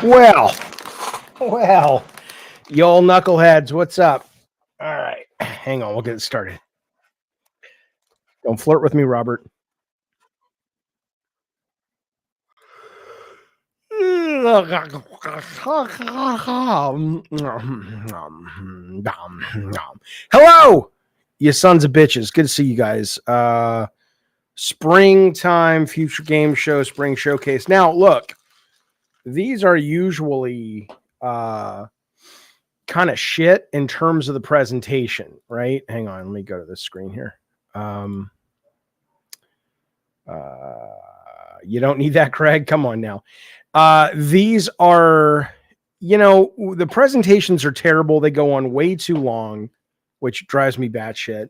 Well, y'all knuckleheads, what's up? All right, hang on, we'll get it started. Don't flirt with me, Robert. Hello, you sons of bitches. Good to see you guys. Springtime future game show, spring showcase. Now, look, these are usually kind of shit in terms of the presentation, right? Hang on, let me go to this screen here. You don't need that, Craig. Come on now. These are, the presentations are terrible. They go on way too long, which drives me batshit.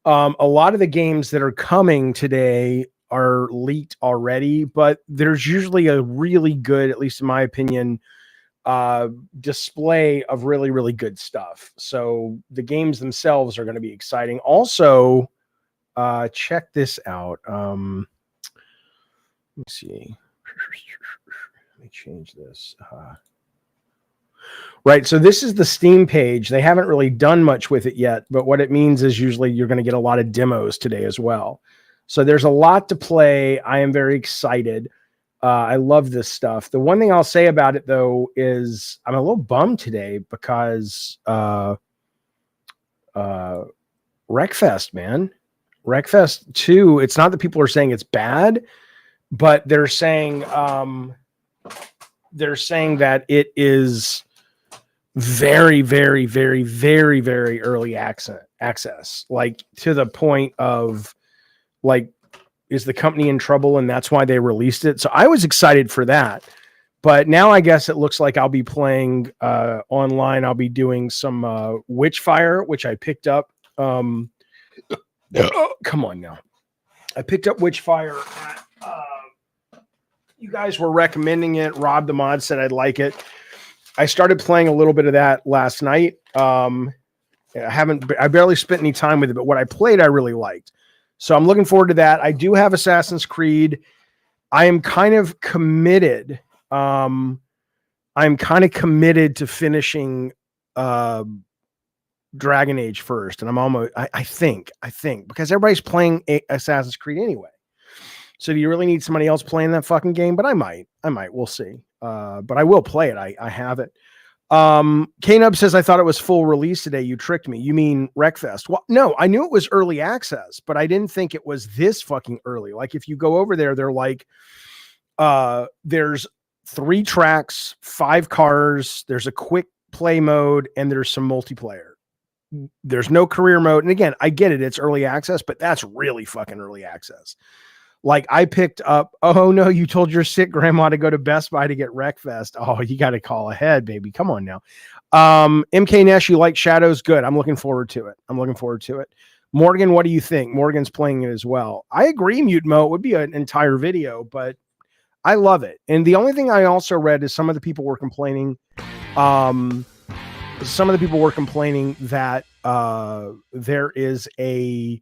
A lot of the games that are coming today are leaked already, but there's usually a really good, at least in my opinion, display of really, really good stuff. So the games themselves are going to be exciting. Also, check this out. Let me see. Let me change this. Right. So this is the Steam page. They haven't really done much with it yet, but what it means is usually you're going to get a lot of demos today as well. So there's a lot to play. I am very excited. I love this stuff. The one thing I'll say about it, though, is I'm a little bummed today because Wreckfest, man. Wreckfest 2, it's not that people are saying it's bad, but they're saying that it is very, very, very, very, very early access, like to the point of like, is the company in trouble and that's why they released it? So I was excited for that, but now I guess it looks like I'll be playing online. I'll be doing some Witchfire, which I picked up. Come on now. I picked up Witchfire at, you guys were recommending it. Rob the Mod said I'd like it. I started playing a little bit of that last night. I barely spent any time with it, but what I played, I really liked. So I'm looking forward to that. I do have Assassin's Creed. I am kind of committed. I'm kind of committed to finishing Dragon Age first. And I'm almost, I think, because everybody's playing Assassin's Creed anyway. So do you really need somebody else playing that fucking game? But I might, we'll see. But I will play it. I have it. K-Nub says, I thought it was full release today. You tricked me. You mean Wreckfest? Well, no, I knew it was early access, but I didn't think it was this fucking early. Like if you go over there, they're like, there's 3 tracks, 5 cars, there's a quick play mode, and there's some multiplayer. There's no career mode. And again, I get it. It's early access, but that's really fucking early access. Like I picked up, oh no, you told your sick grandma to go to Best Buy to get Wreckfest. Oh, you got to call ahead, baby. Come on now. MK Nash, you like Shadows? Good. I'm looking forward to it. Morgan, what do you think? Morgan's playing it as well. I agree, Mutemo. It would be an entire video, but I love it. And the only thing I also read is some of the people were complaining. That there is a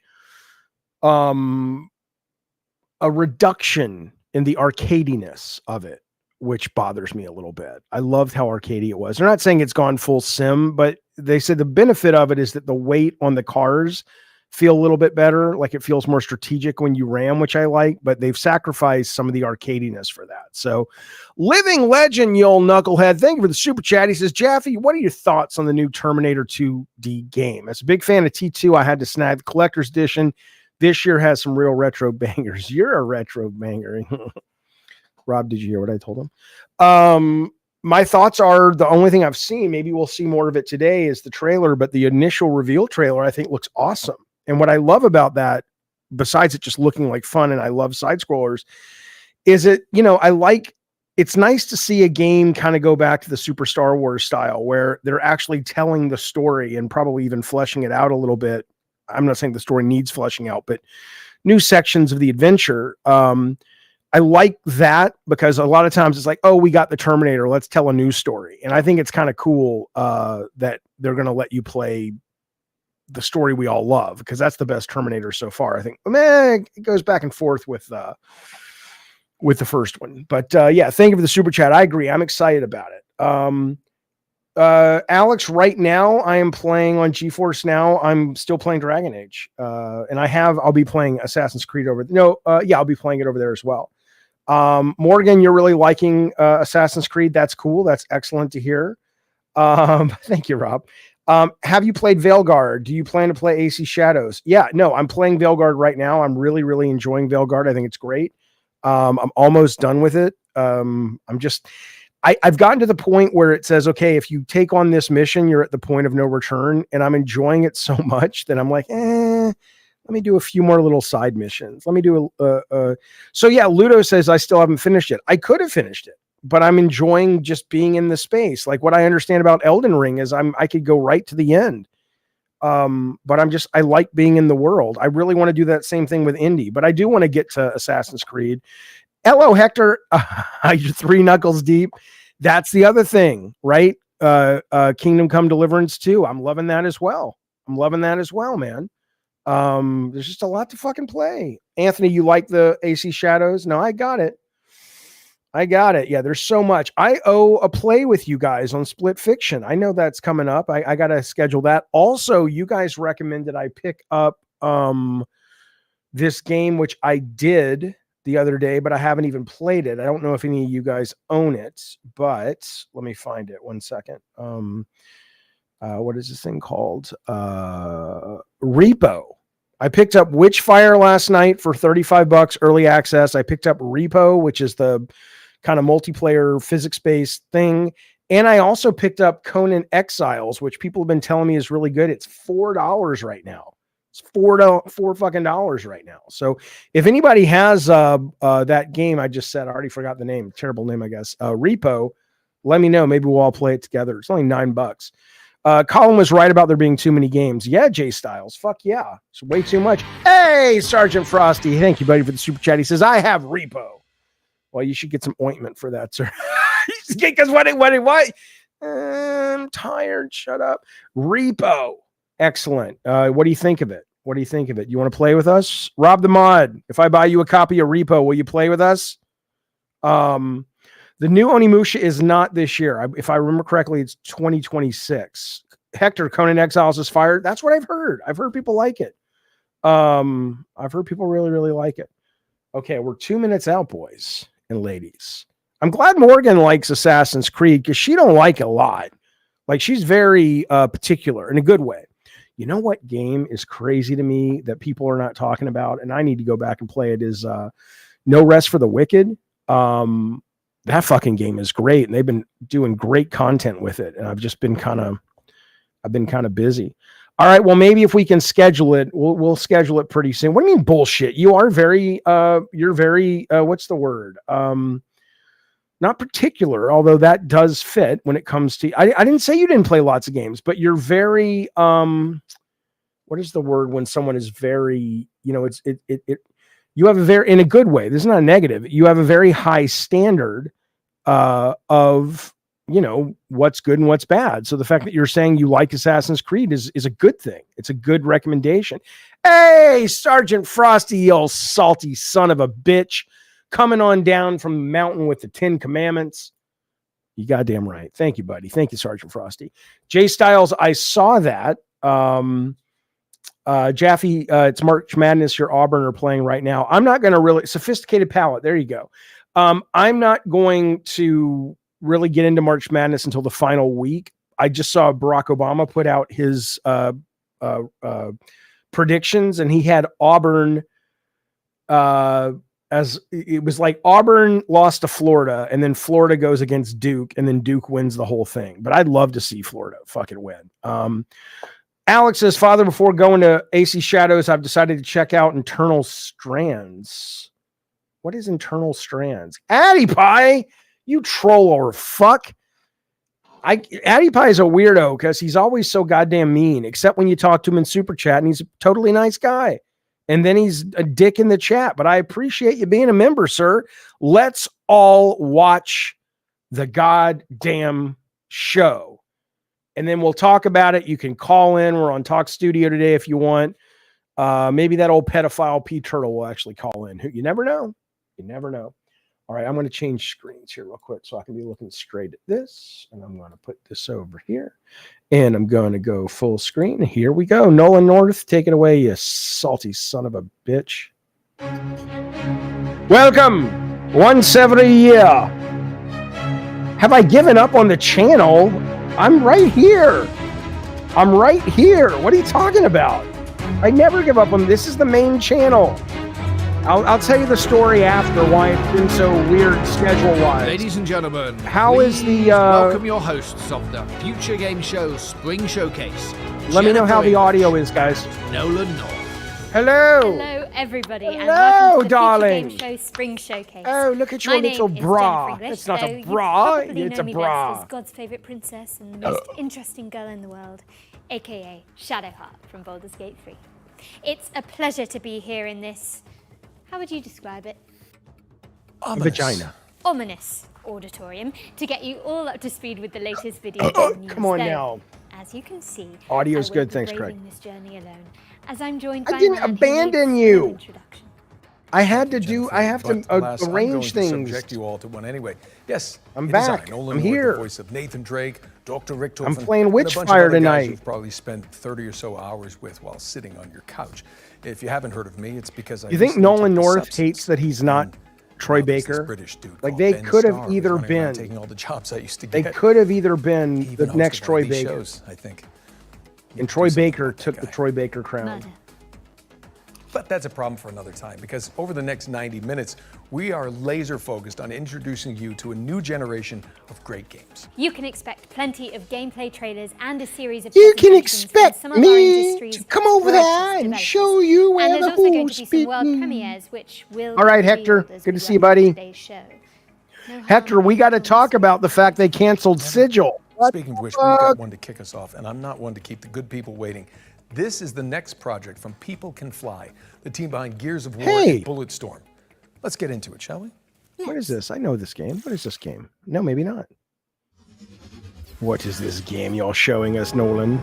reduction in the arcadiness of it, which bothers me a little bit. I loved how arcadey it was. They're not saying it's gone full sim, but they said the benefit of it is that the weight on the cars feel a little bit better. Like it feels more strategic when you ram, which I like, but they've sacrificed some of the arcadiness for that. So Living Legend, you old knucklehead. Thank you for the super chat. He says, Jaffe, what are your thoughts on the new Terminator 2D game? As a big fan of T2, I had to snag the collector's edition. This year has some real retro bangers. You're a retro banger. Rob, did you hear what I told him? My thoughts are the only thing I've seen, maybe we'll see more of it today, is the trailer, but the initial reveal trailer I think looks awesome. And what I love about that, besides it just looking like fun, and I love side scrollers, is it, it's nice to see a game kind of go back to the Super Star Wars style where they're actually telling the story and probably even fleshing it out a little bit. I'm not saying the story needs fleshing out, but new sections of the adventure. I like that because a lot of times it's like, oh, we got the Terminator, let's tell a new story. And I think it's kind of cool that they're going to let you play the story we all love, because that's the best Terminator so far. I think, man, it goes back and forth with the first one. But yeah, thank you for the super chat. I agree. I'm excited about it. Alex, right now I am playing on GeForce Now. I'm still playing Dragon Age. And I'll be playing Assassin's Creed I'll be playing it over there as well. Morgan, you're really liking Assassin's Creed. That's cool. That's excellent to hear. Thank you, Rob. Have you played Veilguard? Do you plan to play AC Shadows? Yeah, no, I'm playing Veilguard right now. I'm really, really enjoying Veilguard. I think it's great. I'm almost done with it. I've gotten to the point where it says, okay, if you take on this mission, you're at the point of no return, and I'm enjoying it so much that I'm like, let me do a few more little side missions. Let me do so yeah, Ludo says I still haven't finished it. I could have finished it, but I'm enjoying just being in the space. Like, what I understand about Elden Ring is I could go right to the end. But I like being in the world. I really want to do that same thing with Indy, but I do want to get to Assassin's Creed. Hello, Hector. You're 3 knuckles deep. That's the other thing, right? Kingdom Come Deliverance 2. I'm loving that as well. Man. There's just a lot to fucking play. Anthony, you like the AC Shadows? No, I got it. Yeah, there's so much. I owe a play with you guys on Split Fiction. I know that's coming up. I got to schedule that. Also, you guys recommended I pick up this game, which I did the other day, but I haven't even played it. I don't know if any of you guys own it, but let me find it. 1 second. What is this thing called? Repo. I picked up Witchfire last night for $35 early access. I picked up Repo, which is the kind of multiplayer physics-based thing. And I also picked up Conan Exiles, which people have been telling me is really good. It's $4 right now. It's $4 fucking dollars right now. So if anybody has that game I just said, I already forgot the name. Terrible name, I guess. Repo, let me know. Maybe we'll all play it together. It's only $9. Colin was right about there being too many games. Yeah, Jay Styles. Fuck yeah. It's way too much. Hey, Sergeant Frosty. Thank you, buddy, for the super chat. He says, I have Repo. Well, you should get some ointment for that, sir. Because what? I'm tired. Shut up. Repo. Excellent. What do you think of it? You want to play with us? Rob the Mod. If I buy you a copy of Repo, will you play with us? The new Onimusha is not this year. If I remember correctly, it's 2026. Hector, Conan Exiles is fired. That's what I've heard. I've heard people like it. I've heard people really, really like it. Okay, we're 2 minutes out, boys and ladies. I'm glad Morgan likes Assassin's Creed because she don't like it a lot. Like, she's very particular in a good way. You know what game is crazy to me that people are not talking about, and I need to go back and play it, is No Rest for the Wicked. That fucking game is great, and they've been doing great content with it. And I've just been kind of busy. All right, well, maybe if we can schedule it, we'll schedule it pretty soon. What do you mean bullshit? You are very, what's the word? Not particular, although that does fit when it comes to, I didn't say you didn't play lots of games, but you're very, what is the word when someone is very, you have a very, in a good way, this is not a negative, you have a very high standard of, what's good and what's bad. So the fact that you're saying you like Assassin's Creed is a good thing. It's a good recommendation. Hey, Sergeant Frosty, you old salty son of a bitch, coming on down from the mountain with the 10 Commandments. You goddamn right. Thank you, buddy. Thank you, Sergeant Frosty. Jay Styles, I saw that. Jaffe, it's March Madness. Your Auburn are playing right now. I'm not going to really, sophisticated palate. There you go. I'm not going to really get into March Madness until the final week. I just saw Barack Obama put out his predictions, and he had Auburn as it was like Auburn lost to Florida, and then Florida goes against Duke, and then Duke wins the whole thing. But I'd love to see Florida fucking win. Alex says, Father, before going to AC Shadows, I've decided to check out Internal Strands. What is Internal Strands? Addy Pie, you troll or fuck. Addy Pie is a weirdo because he's always so goddamn mean, except when you talk to him in Super Chat, and he's a totally nice guy. And then he's a dick in the chat. But I appreciate you being a member, sir. Let's all watch the goddamn show. and then we'll talk about it. You can call in. We're on Talk Studio today if you want. Maybe that old pedophile P Turtle will actually call in. You never know. You never know. All right, I'm going to change screens here real quick so I can be looking straight at this. And I'm going to put this over here. And I'm going to go full screen. Here we go. Nolan North, take it away, you salty son of a bitch. Welcome. Once every year. Have I given up on the channel? I'm right here. I'm right here. What are you talking about? I never give up on this. Is the main channel. I'll tell you the story after why it's been so weird schedule-wise. Ladies and gentlemen, how is the welcome your hosts of the Future Game Show Spring Showcase. Let me know how the audio is, guys. Nolan North. Hello. Hello, everybody. Hello, and welcome to the darling. Future Game Show Spring Showcase. Oh, look at your little bra. It's not a bra. It's a bra. As God's favorite princess and the most interesting girl in the world, aka Shadowheart from Baldur's Gate 3. It's a pleasure to be here in this. How would you describe it? Ominous. Vagina. Ominous auditorium to get you all up to speed with the latest video game news. Come on now. As you can see, audio's good. Thanks, Craig. This journey alone, as I'm joined by I didn't abandon you. I had to do. I have to arrange things. Subject you all to one anyway. Yes, I'm back. I'm here. The voice of Nathan Drake, Dr. Richter. I'm playing Witchfire tonight. You've probably spent 30 or so hours with while sitting on your couch. If you haven't heard of me, it's because you think Nolan North hates that he's not Troy Baker? British dude like they could have either been taking all the jobs I used to get. They could have either been the next Troy Baker. Shows, I think. And Troy Baker took the Troy Baker crown. But that's a problem for another time, because over the next 90 minutes, we are laser focused on introducing you to a new generation of great games. You can expect plenty of gameplay trailers and a series of You can expect me to come over there and show you where the who's speaking. World premieres, which will all right, Hector. Good to see you, buddy. Hector, we got to talk about the fact they canceled Sigil. Speaking of which, we've got one to kick us off, and I'm not one to keep the good people waiting. This is the next project from People Can Fly, the team behind Gears of War and Bulletstorm. Let's get into it, shall we? What is this? I know this game. What is this game? No, maybe not. What is this game y'all showing us, Nolan?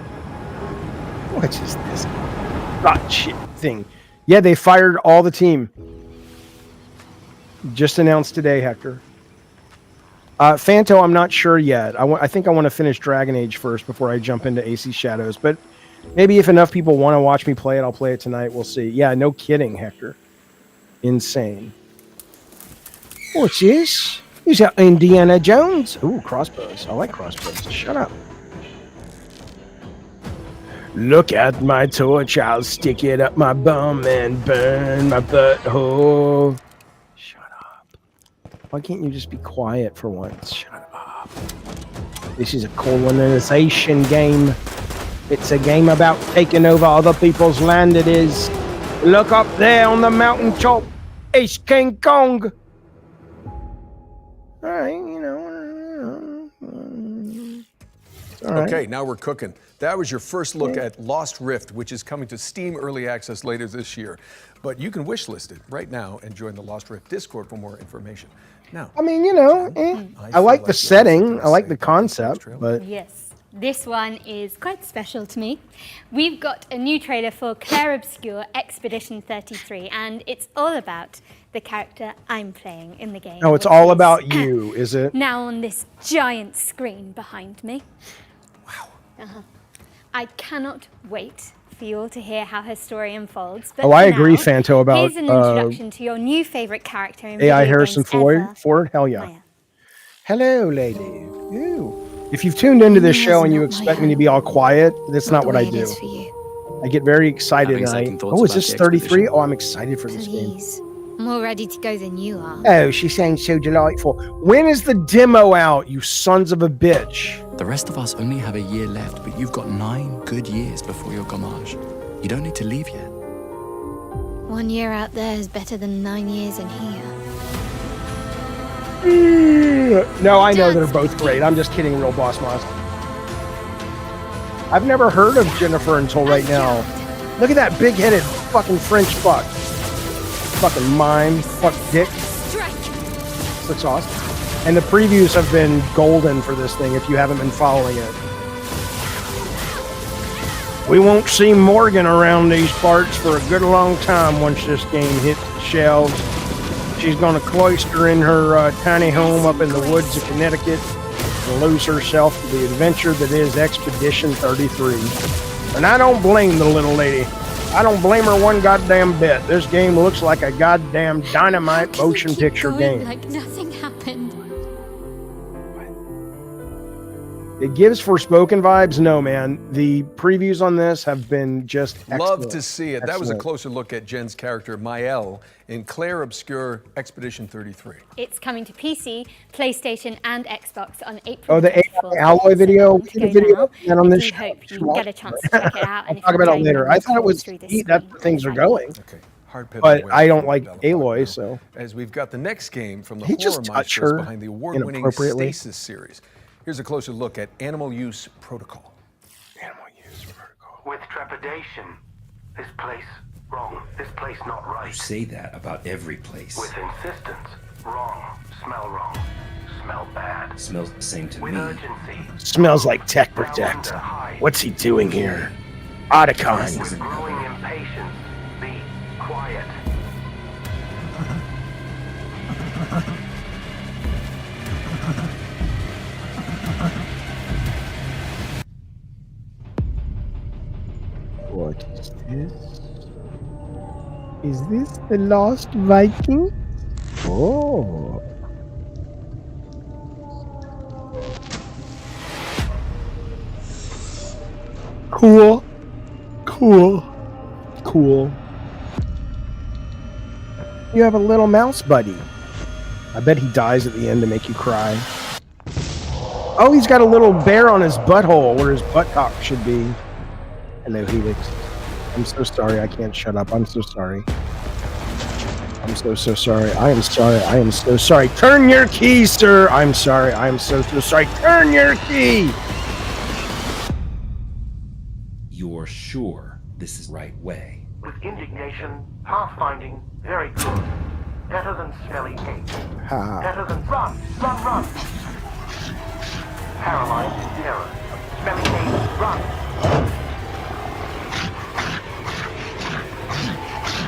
What is this shit thing? Yeah, they fired all the team. Just announced today, Hector. Fanto, I'm not sure yet. I think I want to finish Dragon Age first before I jump into AC Shadows, but maybe if enough people want to watch me play it, I'll play it tonight. We'll see. Yeah, no kidding, Hector. Insane. What's this? Is that Indiana Jones? Ooh, crossbows. I like crossbows. Shut up. Look at my torch. I'll stick it up my bum and burn my butthole. Shut up. Why can't you just be quiet for once? Shut up. This is a colonization game. It's a game about taking over other people's land, it is. Look up there on the mountain top. It's King Kong. All right, you know. All right. Okay, now we're cooking. That was your first look at Lost Rift, which is coming to Steam Early Access later this year. But you can wishlist it right now and join the Lost Rift Discord for more information. Now, I mean, you know, I like the setting. I like the concept, but... Yes. This one is quite special to me. We've got a new trailer for Claire Obscure Expedition 33, and it's all about the character I'm playing in the game. Oh, it's all about you, is it? Now on this giant screen behind me. Wow. I cannot wait for you all to hear how her story unfolds. But I agree, Fanto, about here's an introduction to your new favorite character in AI Harrison Ford. Hell yeah. Maya. Hello, lady. Ooh. If you've tuned into this show and you expect me to be all quiet, that's not what I do. I get very excited and is this 33? Oh, I'm excited for this game. More ready to go than you are. Oh, she sounds so delightful. When is the demo out, you sons of a bitch? The rest of us only have a year left, but you've got 9 good years before your gommage. You don't need to leave yet. 1 year out there is better than 9 years in here. No, I know they're both great. I'm just kidding, Real Boss Moss. I've never heard of Jennifer until right now. Look at that big-headed fucking French fuck. Fucking mime. Fuck dick. Looks awesome. And the previews have been golden for this thing if you haven't been following it. We won't see Morgan around these parts for a good long time once this game hits the shelves. She's going to cloister in her tiny home up in the woods of Connecticut and lose herself to the adventure that is Expedition 33. And I don't blame the little lady. I don't blame her one goddamn bit. This game looks like a goddamn dynamite motion picture game. Like nothing happened. It gives Forspoken vibes. No, man. The previews on this have been just excellent. Love to see it. That was a Excellent. closer look at Jen's character, Mael, in Claire Obscure Expedition 33. It's coming to PC, PlayStation, and Xbox on April. Oh, the 24th. Alloy video. We did a video Now. of that on I this do show. hope you get a chance to check it out. I'll talk about it later. I thought it was neat that things are going, Okay. Hard pivot but away I don't from like development Aloy, now, so. As we've got the next game from the He horror just touched monsters her behind the award-winning inappropriately. Stasis series. Here's a closer look at Animal Use Protocol. Animal use protocol. With trepidation. This place wrong. This place not right. You say that about every place. With insistence. Wrong. Smell wrong. Smell bad. Smells the same to With me. urgency. Smells like Tech Protect. What's he doing here? Otacon. With growing impatience. Be quiet. What is this? Is this the Lost Viking? Oh. Cool. Cool. Cool. You have a little mouse buddy. I bet he dies at the end to make you cry. Oh, he's got a little bear on his butthole where his buttock should be. Hello, Helix. I'm so sorry. I can't shut up. I'm so sorry. I'm so sorry. I am sorry. I am so sorry. Turn your key, sir. I'm sorry. I am so sorry. Turn your key. You're sure this is the right way? With indignation. Pathfinding. Very good. Better than smelly hate. Ha. Better than run. Run, run. Paralyzed in terror. Smelly hate. Run.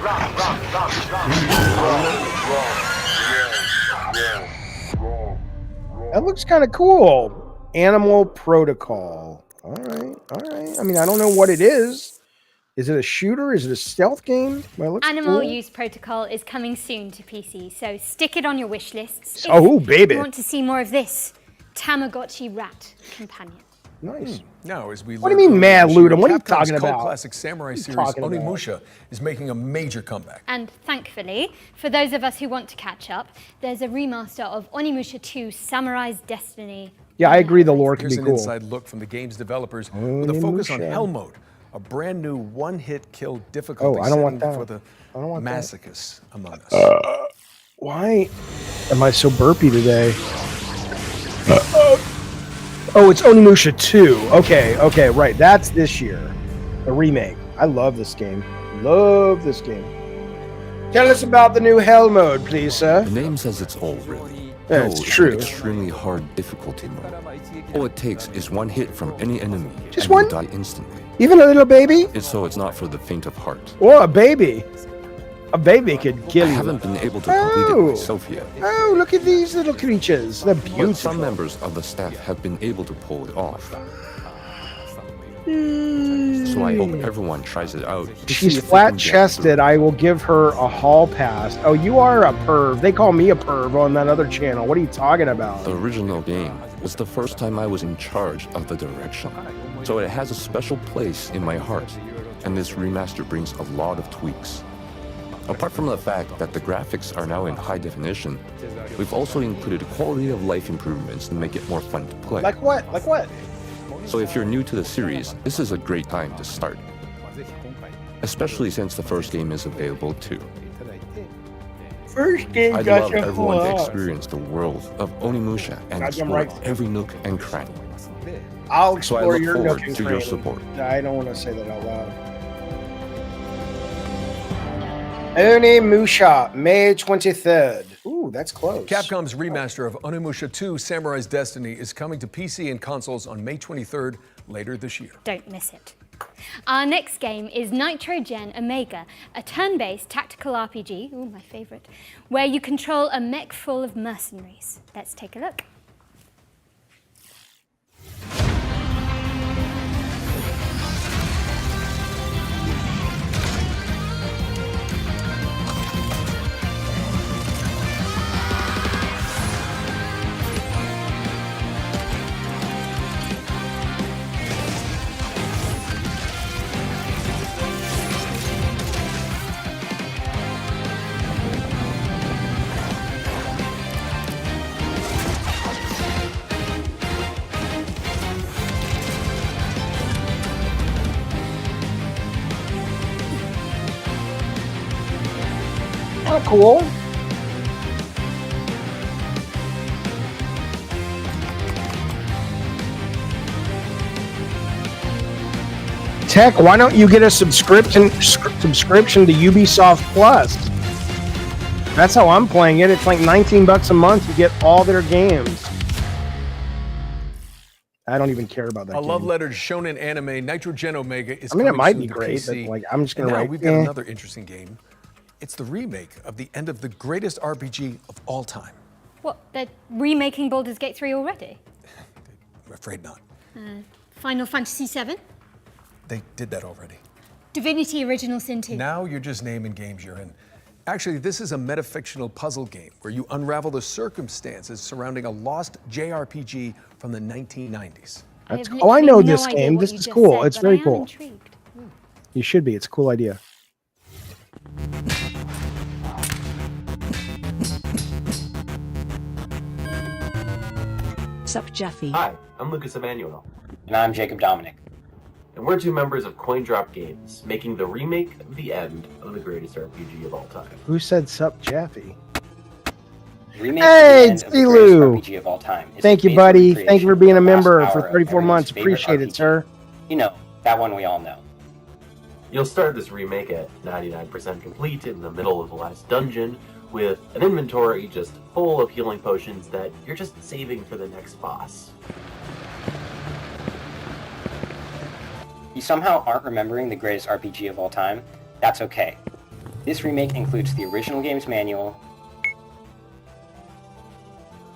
Run, run, run, run. That looks kind of cool. Animal Protocol. All right. All right. I mean, I don't know what it is. Is it a shooter? Is it a stealth game? Well, it looks Animal cool. Use Protocol is coming soon to PC, so stick it on your wish lists. Oh, baby. If you want to see more of this Tamagotchi rat companion. Nice. Now, as we What do you mean, Mad Ludum? What are you Capcom's talking cult about? classic samurai What are you series talking about? Onimusha is making a major comeback. And thankfully, for those of us who want to catch up, there's a remaster of Onimusha 2 Samurai's Destiny. Yeah, I agree. The lore could Here's be an cool. inside look from the game's developers with a focus on Onimusha. Hell Mode, a brand new one-hit kill difficulty Oh, I don't want setting that. for the I don't want that. masochists among us. Why am I so burpy today? Oh, it's Onimusha 2. Okay, okay, right. That's this year. The remake. I love this game. Love this game. Tell us about the new Hell mode, please, sir. The name says it's all, really. Yeah, Hell it's is true. an extremely hard difficulty mode. All it takes is one hit from any enemy, Just and one? you die instantly. Even a little baby? It's not for the faint of heart. Oh, a baby. A baby could kill I you. haven't been able to complete it Oh. myself yet. Oh, look at these little creatures. They're But some beautiful. members of the staff have been able to pull it off. So I hope everyone tries it out. to see She's if they can get flat-chested. I will give her a hall pass. Oh, you are a perv. They call me a perv on that other channel. What are you talking about? The original game was the first time I was in charge of the direction, so it has a special place in my heart, and this remaster brings a lot of tweaks. Apart from the fact that the graphics are now in high definition, we've also included quality of life improvements to make it more fun to play. Like what? Like what? So if you're new to the series, this is a great time to start, especially since the first game is available too. First game I'd got love you everyone to full out. experience the world of Onimusha and Goddamn explore right. every nook and cranny. I'll So I explore look your forward nook and to your cranny. support. I don't want to say that out loud. Onimusha, May 23rd. Ooh, that's close. Capcom's remaster of Onimusha 2 Samurai's Destiny is coming to PC and consoles on May 23rd later this year. Don't miss it. Our next game is Nitrogen Omega, a turn-based tactical RPG, ooh, my favourite, where you control a mech full of mercenaries. Let's take a look. Oh, cool. Tech, why don't you get a subscription to Ubisoft Plus? That's how I'm playing it. It's like $19 a month. You get all their games. I don't even care about that. A game. love letter to shonen anime. Nitrogen Omega is. I mean, it might be to great, PC. but like, I'm just gonna write. We've got another interesting game. It's the remake of the end of the greatest RPG of all time. What, they're remaking Baldur's Gate 3 already? I'm afraid not. Final Fantasy 7? They did that already. Divinity Original Sin 2? Now you're just naming games you're in. Actually, this is a metafictional puzzle game where you unravel the circumstances surrounding a lost JRPG from the 1990s. I know this game. This is cool. It's very cool. You should be. It's a cool idea. Sup, Jeffy. Hi, I'm Lucas Emmanuel. And I'm Jacob Dominic. And we're two members of Coin Drop Games, making the remake of the end of the greatest RPG of all time. Who said sup, Jeffy? Hey, RPG of all time. Thank you, buddy. Thank you for being a member for 34 months. Appreciate it, sir. You know, that one we all know. You'll start this remake at 99% complete in the middle of the last dungeon with an inventory just full of healing potions that you're just saving for the next boss. You somehow aren't remembering the greatest RPG of all time? That's okay. This remake includes the original game's manual,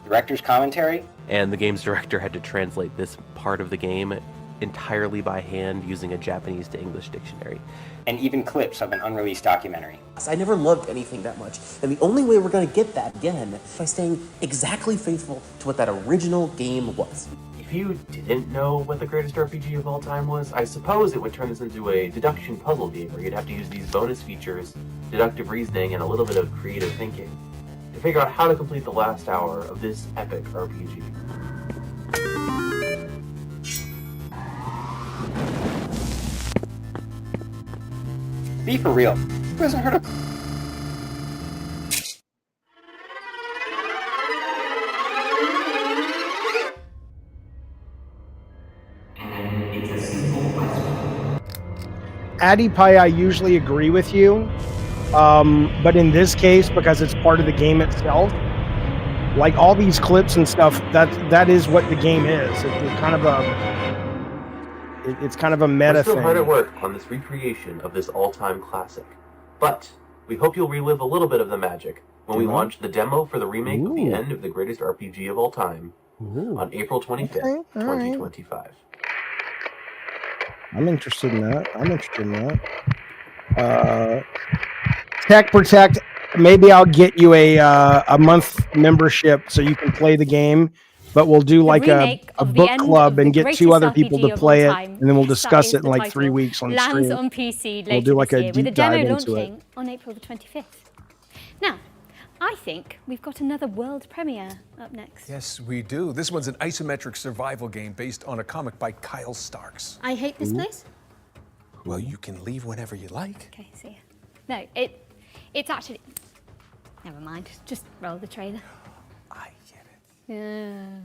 director's commentary, and the game's director had to translate this part of the game entirely by hand using a Japanese to English dictionary. And even clips of an unreleased documentary. I never loved anything that much, and the only way we're going to get that again is by staying exactly faithful to what that original game was. If you didn't know what the greatest RPG of all time was, I suppose it would turn this into a deduction puzzle game where you'd have to use these bonus features, deductive reasoning, and a little bit of creative thinking to figure out how to complete the last hour of this epic RPG. Be for real. Who hasn't heard of... Adipie, I usually agree with you, but in this case, because it's part of the game itself, like all these clips and stuff, that is what the game is. It's kind of a meta We're still thing. hard at work on this recreation of this all-time classic, but we hope you'll relive a little bit of the magic when we launch the demo for the remake of the end of the greatest RPG of all time on April 25th, 2025. I'm interested in that. Tech Protect, maybe I'll get you a month membership so you can play the game, but we'll do like a book club and get two other people to play it, and then we'll discuss it in like 3 weeks on stream. Lands on PC later we'll do like this a year, deep with a demo dive into launching it. on April the 25th. Now, I think we've got another world premiere up next. Yes, we do. This one's an isometric survival game based on a comic by Kyle Starks. I hate this place. Well, you can leave whenever you like. Okay, see ya. No, it's actually... Never mind. Just roll the trailer. I get it. Yeah.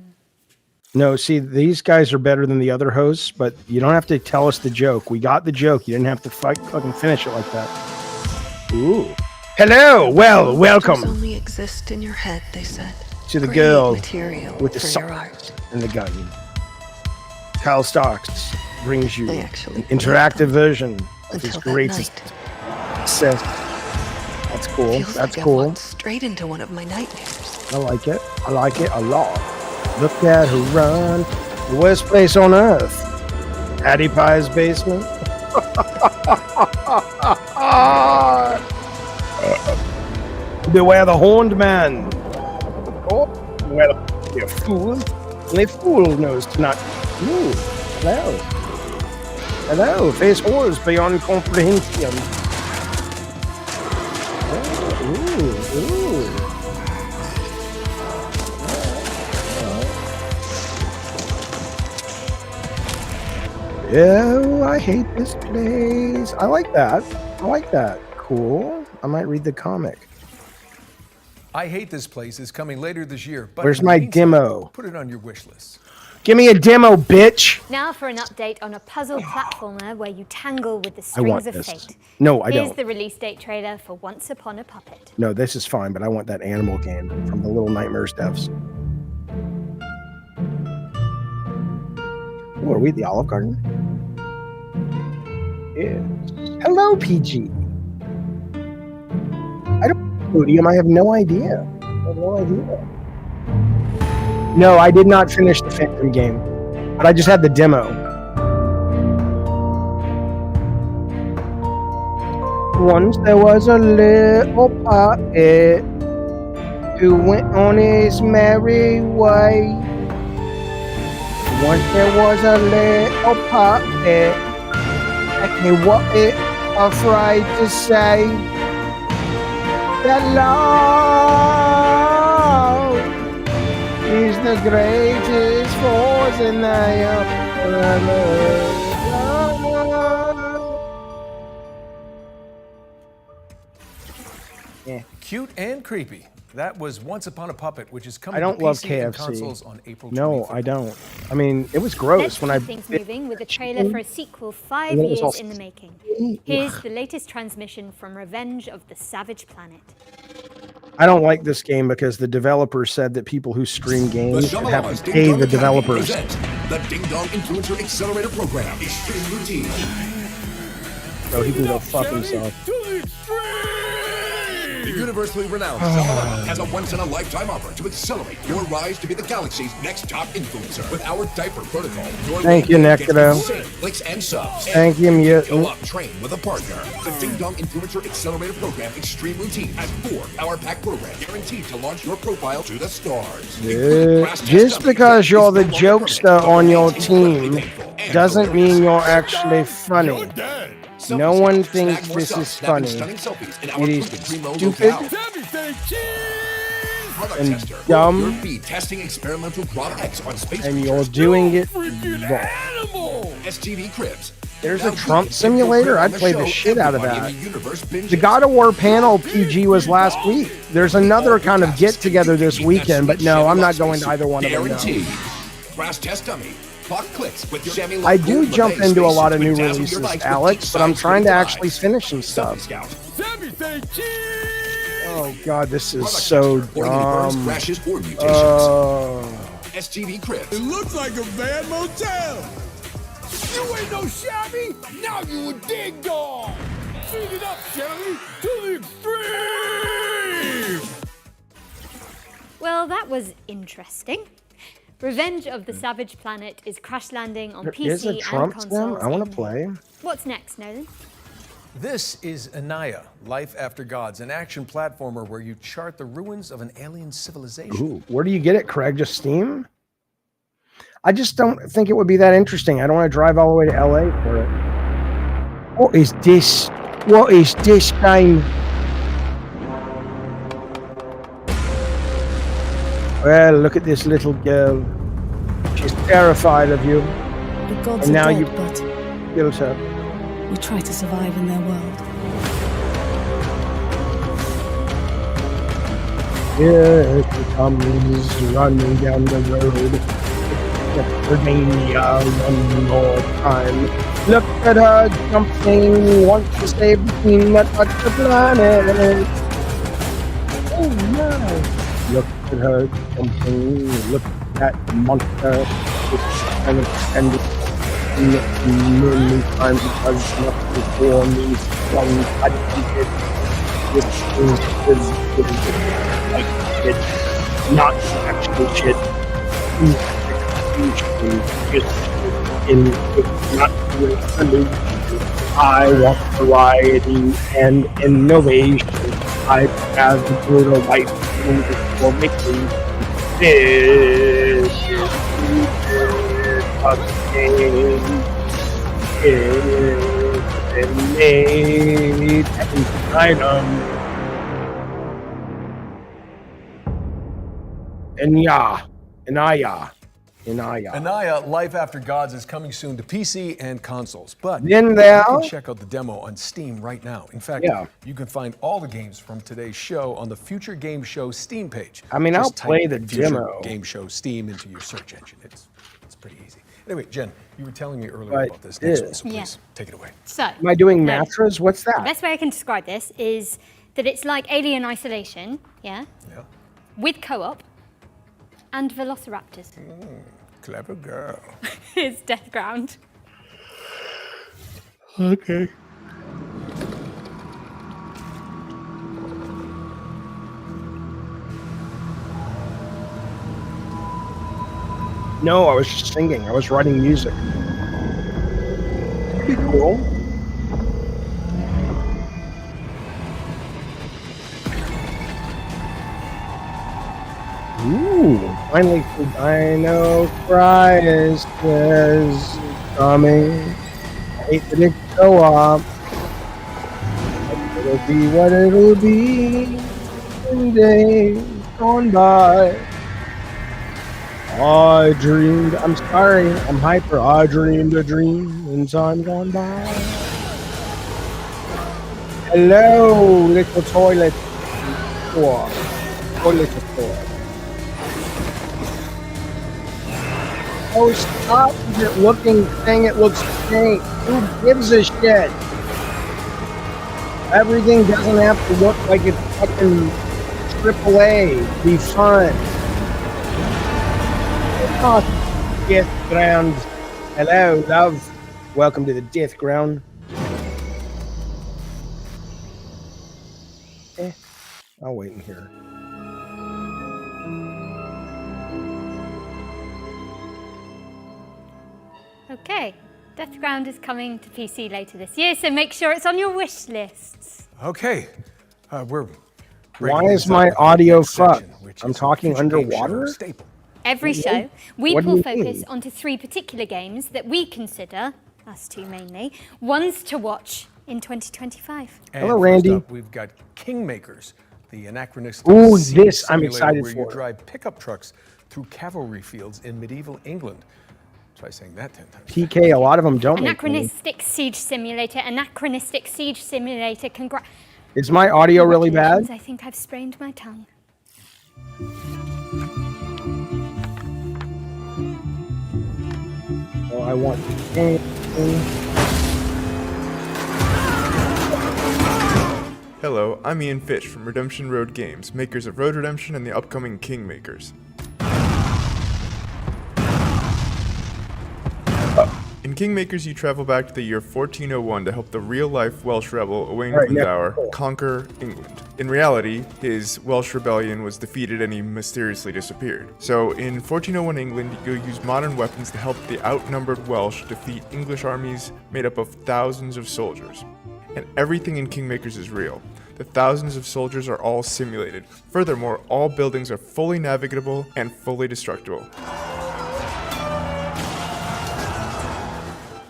No, see, these guys are better than the other hosts, but you don't have to tell us the joke. We got the joke. You didn't have to fucking finish it like that. Ooh. Hello. Well, welcome. Only exist in your head, they said. To the girl material with the for sword your art. and the gun. Kyle Starks. brings you I an actually interactive version of his until that greatest night. success. That's cool. Feels That's like I cool. walked straight into one of my nightmares. I like it. I like it a lot. Look at her run. The worst place on earth. Patty Pie's basement. Beware the horned man. Oh, well, you fool. Only fool knows to not. Ooh, hello. Hello, face horrors beyond comprehension. Oh, ooh. Oh, I hate this place. I like that. I like that. Cool. I might read the comic. I Hate This Place is coming later this year. But Where's my demo? Put it on your wish list. Give me a demo, bitch. Now for an update on a puzzle platformer where you tangle with the I want strings of this. fate. No, I Here's don't. the release date trailer for Once Upon a Puppet. No, this is fine, but I want that animal game from the Little Nightmares devs. Oh, are we at the Olive Garden? Yeah. Hello, PG. I don't know Podium. I have no idea. I have no idea. No, I did not finish the Phantom game, but I just had the demo. Once there was a little puppet who went on his merry way. Once there was a little puppet, and he wasn't afraid to say that love is the greatest force in the Yeah. Cute and creepy. That was Once Upon a Puppet, which is coming I don't to love PC and KFC. consoles on April 25th. No, I don't. I mean, it was gross Let's when I. keep things moving with a trailer for a sequel 5 And it was years all- in the making. Here's the latest transmission from Revenge of the Savage Planet. I don't like this game because the developers said that people who stream games should have to pay the developers. The Ding Dong Influencer Accelerator Program. Extreme Routine. So he can go fuck himself. The universally renowned Suburban has a once-in-a-lifetime offer to accelerate your rise to be the galaxy's next top influencer. With our diaper protocol, your Thank you, lane gets Necro. insane clicks and subs. Thank you, Mutant. Go up, train with a partner. The Ding Dong Influencer Accelerator Program Extreme Routine has 4 power-packed programs guaranteed to launch your profile to the stars. Just because you're the jokester on your team doesn't mean you're actually funny. No one thinks this is funny. It is stupid and dumb, testing experimental products on space and you're doing it wrong. STV Cribs. There's a Trump simulator. I'd play the shit out of that. The God of War panel PG was last week. There's another kind of get together this weekend, but no, I'm not going to either one of them. No. Crash test dummy. Clock clicks with your Sammy I do Love jump into a lot of new dazzle your releases, lights with Alex, deep but I'm sides trying to with actually eyes. finish some stuff. Scout. Oh god, this is so dumb. Crashes or mutations. STV Cribs. It looks like a bad motel. You ain't no shabby. Now you a dig dog. Feed it up, Shelly, to the extreme. Well, that was interesting. Revenge of the Savage Planet is crash landing on There PC is a Trump and sim? consoles. I want in to play. What's next, Nolan? This is Annayia, Life After Gods, an action platformer where you chart the ruins of an alien civilization. Ooh, where do you get it, Craig? Just Steam? I just don't think it would be that interesting. I don't want to drive all the way to LA for it. What is this? What is this game? Well, look at this little girl. She's terrified of you. The gods And now are you dead, but killed her. we try to survive in their world. Here she comes, running down the road. Pennsylvania one more time. Look at her jumping, wants to save the team that touched the planet. Oh my! Look at her jumping, look at the monster. And many times because nothing for me. I did this is like it, not actual shit. It's not doing solution. I want variety and innovation. I have the brutal life for making this a game. It's been made item. Annayia, Life After Gods is coming soon to PC and consoles, but Then you there- can check out the demo on Steam right now. In fact, Yeah. you can find all the games from today's show on the Future Game Show Steam page. I mean, I'll Just type play the Future demo. Game Show Steam into your search engine. It's pretty easy. Anyway, Jen, you were telling me earlier But about this next one, this- so please Yeah. take it away. So, Am I doing no. mantras? What's the that? best way I can describe this is that it's like Alien Isolation, yeah, Yeah. with co-op and velociraptors. Clever girl. It's Death Ground. Okay. No, I was just singing. I was writing music. Pretty cool. Ooh, finally the Dino Crisis is coming. I hate that it's co-op. But it'll be what it'll be in days gone by. I dreamed, I'm sorry, I'm hyper. I dreamed a dream in time gone by. Hello, little toilet. Toilet toy. Oh, stop with it looking thing. It looks great. Who gives a shit? Everything doesn't have to look like it's fucking AAA to be fun. Oh, Death Ground. Hello, love. Welcome to the Death Ground. I'll wait in here. Okay, Death Ground is coming to PC later this year, so make sure it's on your wish lists. Okay, we're. Why is my audio fucked? I'm talking underwater? Every show, we What do will you focus mean? onto 3 particular games that we consider, us two mainly, ones to watch in 2025. And Hello, first Randy. up, we've got Kingmakers, the anachronistic Ooh, siege this I'm simulator excited where for. you drive pickup trucks through cavalry fields in medieval England. Try saying that 10 times. PK, a lot of them don't make money. Anachronistic Siege Simulator, Anachronistic Siege Simulator, Is my audio really bad? I think I've sprained my tongue. Oh, I want. Hello, I'm Ian Fitch from Redemption Road Games, makers of Road Redemption and the upcoming Kingmakers. In Kingmakers, you travel back to the year 1401 to help the real-life Welsh rebel Owain Glyndwr conquer England. In reality, his Welsh rebellion was defeated and he mysteriously disappeared. So in 1401 England, you use modern weapons to help the outnumbered Welsh defeat English armies made up of thousands of soldiers. And everything in Kingmakers is real. The thousands of soldiers are all simulated. Furthermore, all buildings are fully navigable and fully destructible.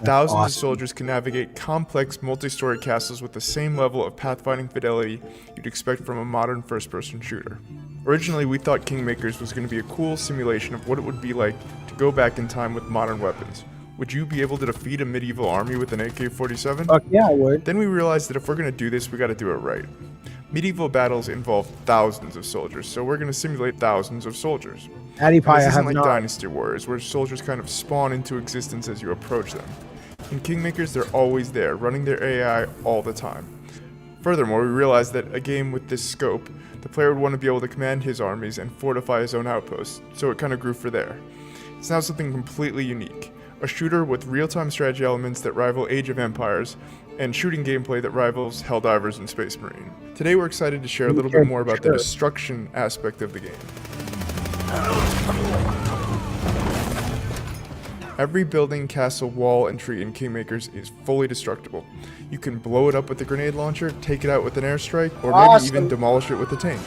Thousands of soldiers can navigate complex multi-story castles with the same level of pathfinding fidelity you'd expect from a modern first-person shooter. Originally, we thought Kingmakers was going to be a cool simulation of what it would be like to go back in time with modern weapons. Would you be able to defeat a medieval army with an AK-47? Fuck yeah, I would. Then we realized that if we're going to do this, we got to do it right. Medieval battles involve thousands of soldiers, so we're going to simulate thousands of soldiers. Patty Pie, This I isn't have like not. Dynasty Warriors, where soldiers kind of spawn into existence as you approach them. In Kingmakers, they're always there, running their AI all the time. Furthermore, we realized that a game with this scope, the player would want to be able to command his armies and fortify his own outposts, so it kind of grew for there. It's now something completely unique. a shooter with real-time strategy elements that rival Age of Empires, and shooting gameplay that rivals Helldivers and Space Marine. Today we're excited to share a little bit more about the destruction aspect of the game. Every building, castle, wall, and tree in Kingmakers is fully destructible. You can blow it up with a grenade launcher, take it out with an airstrike, or maybe even demolish it with a tank.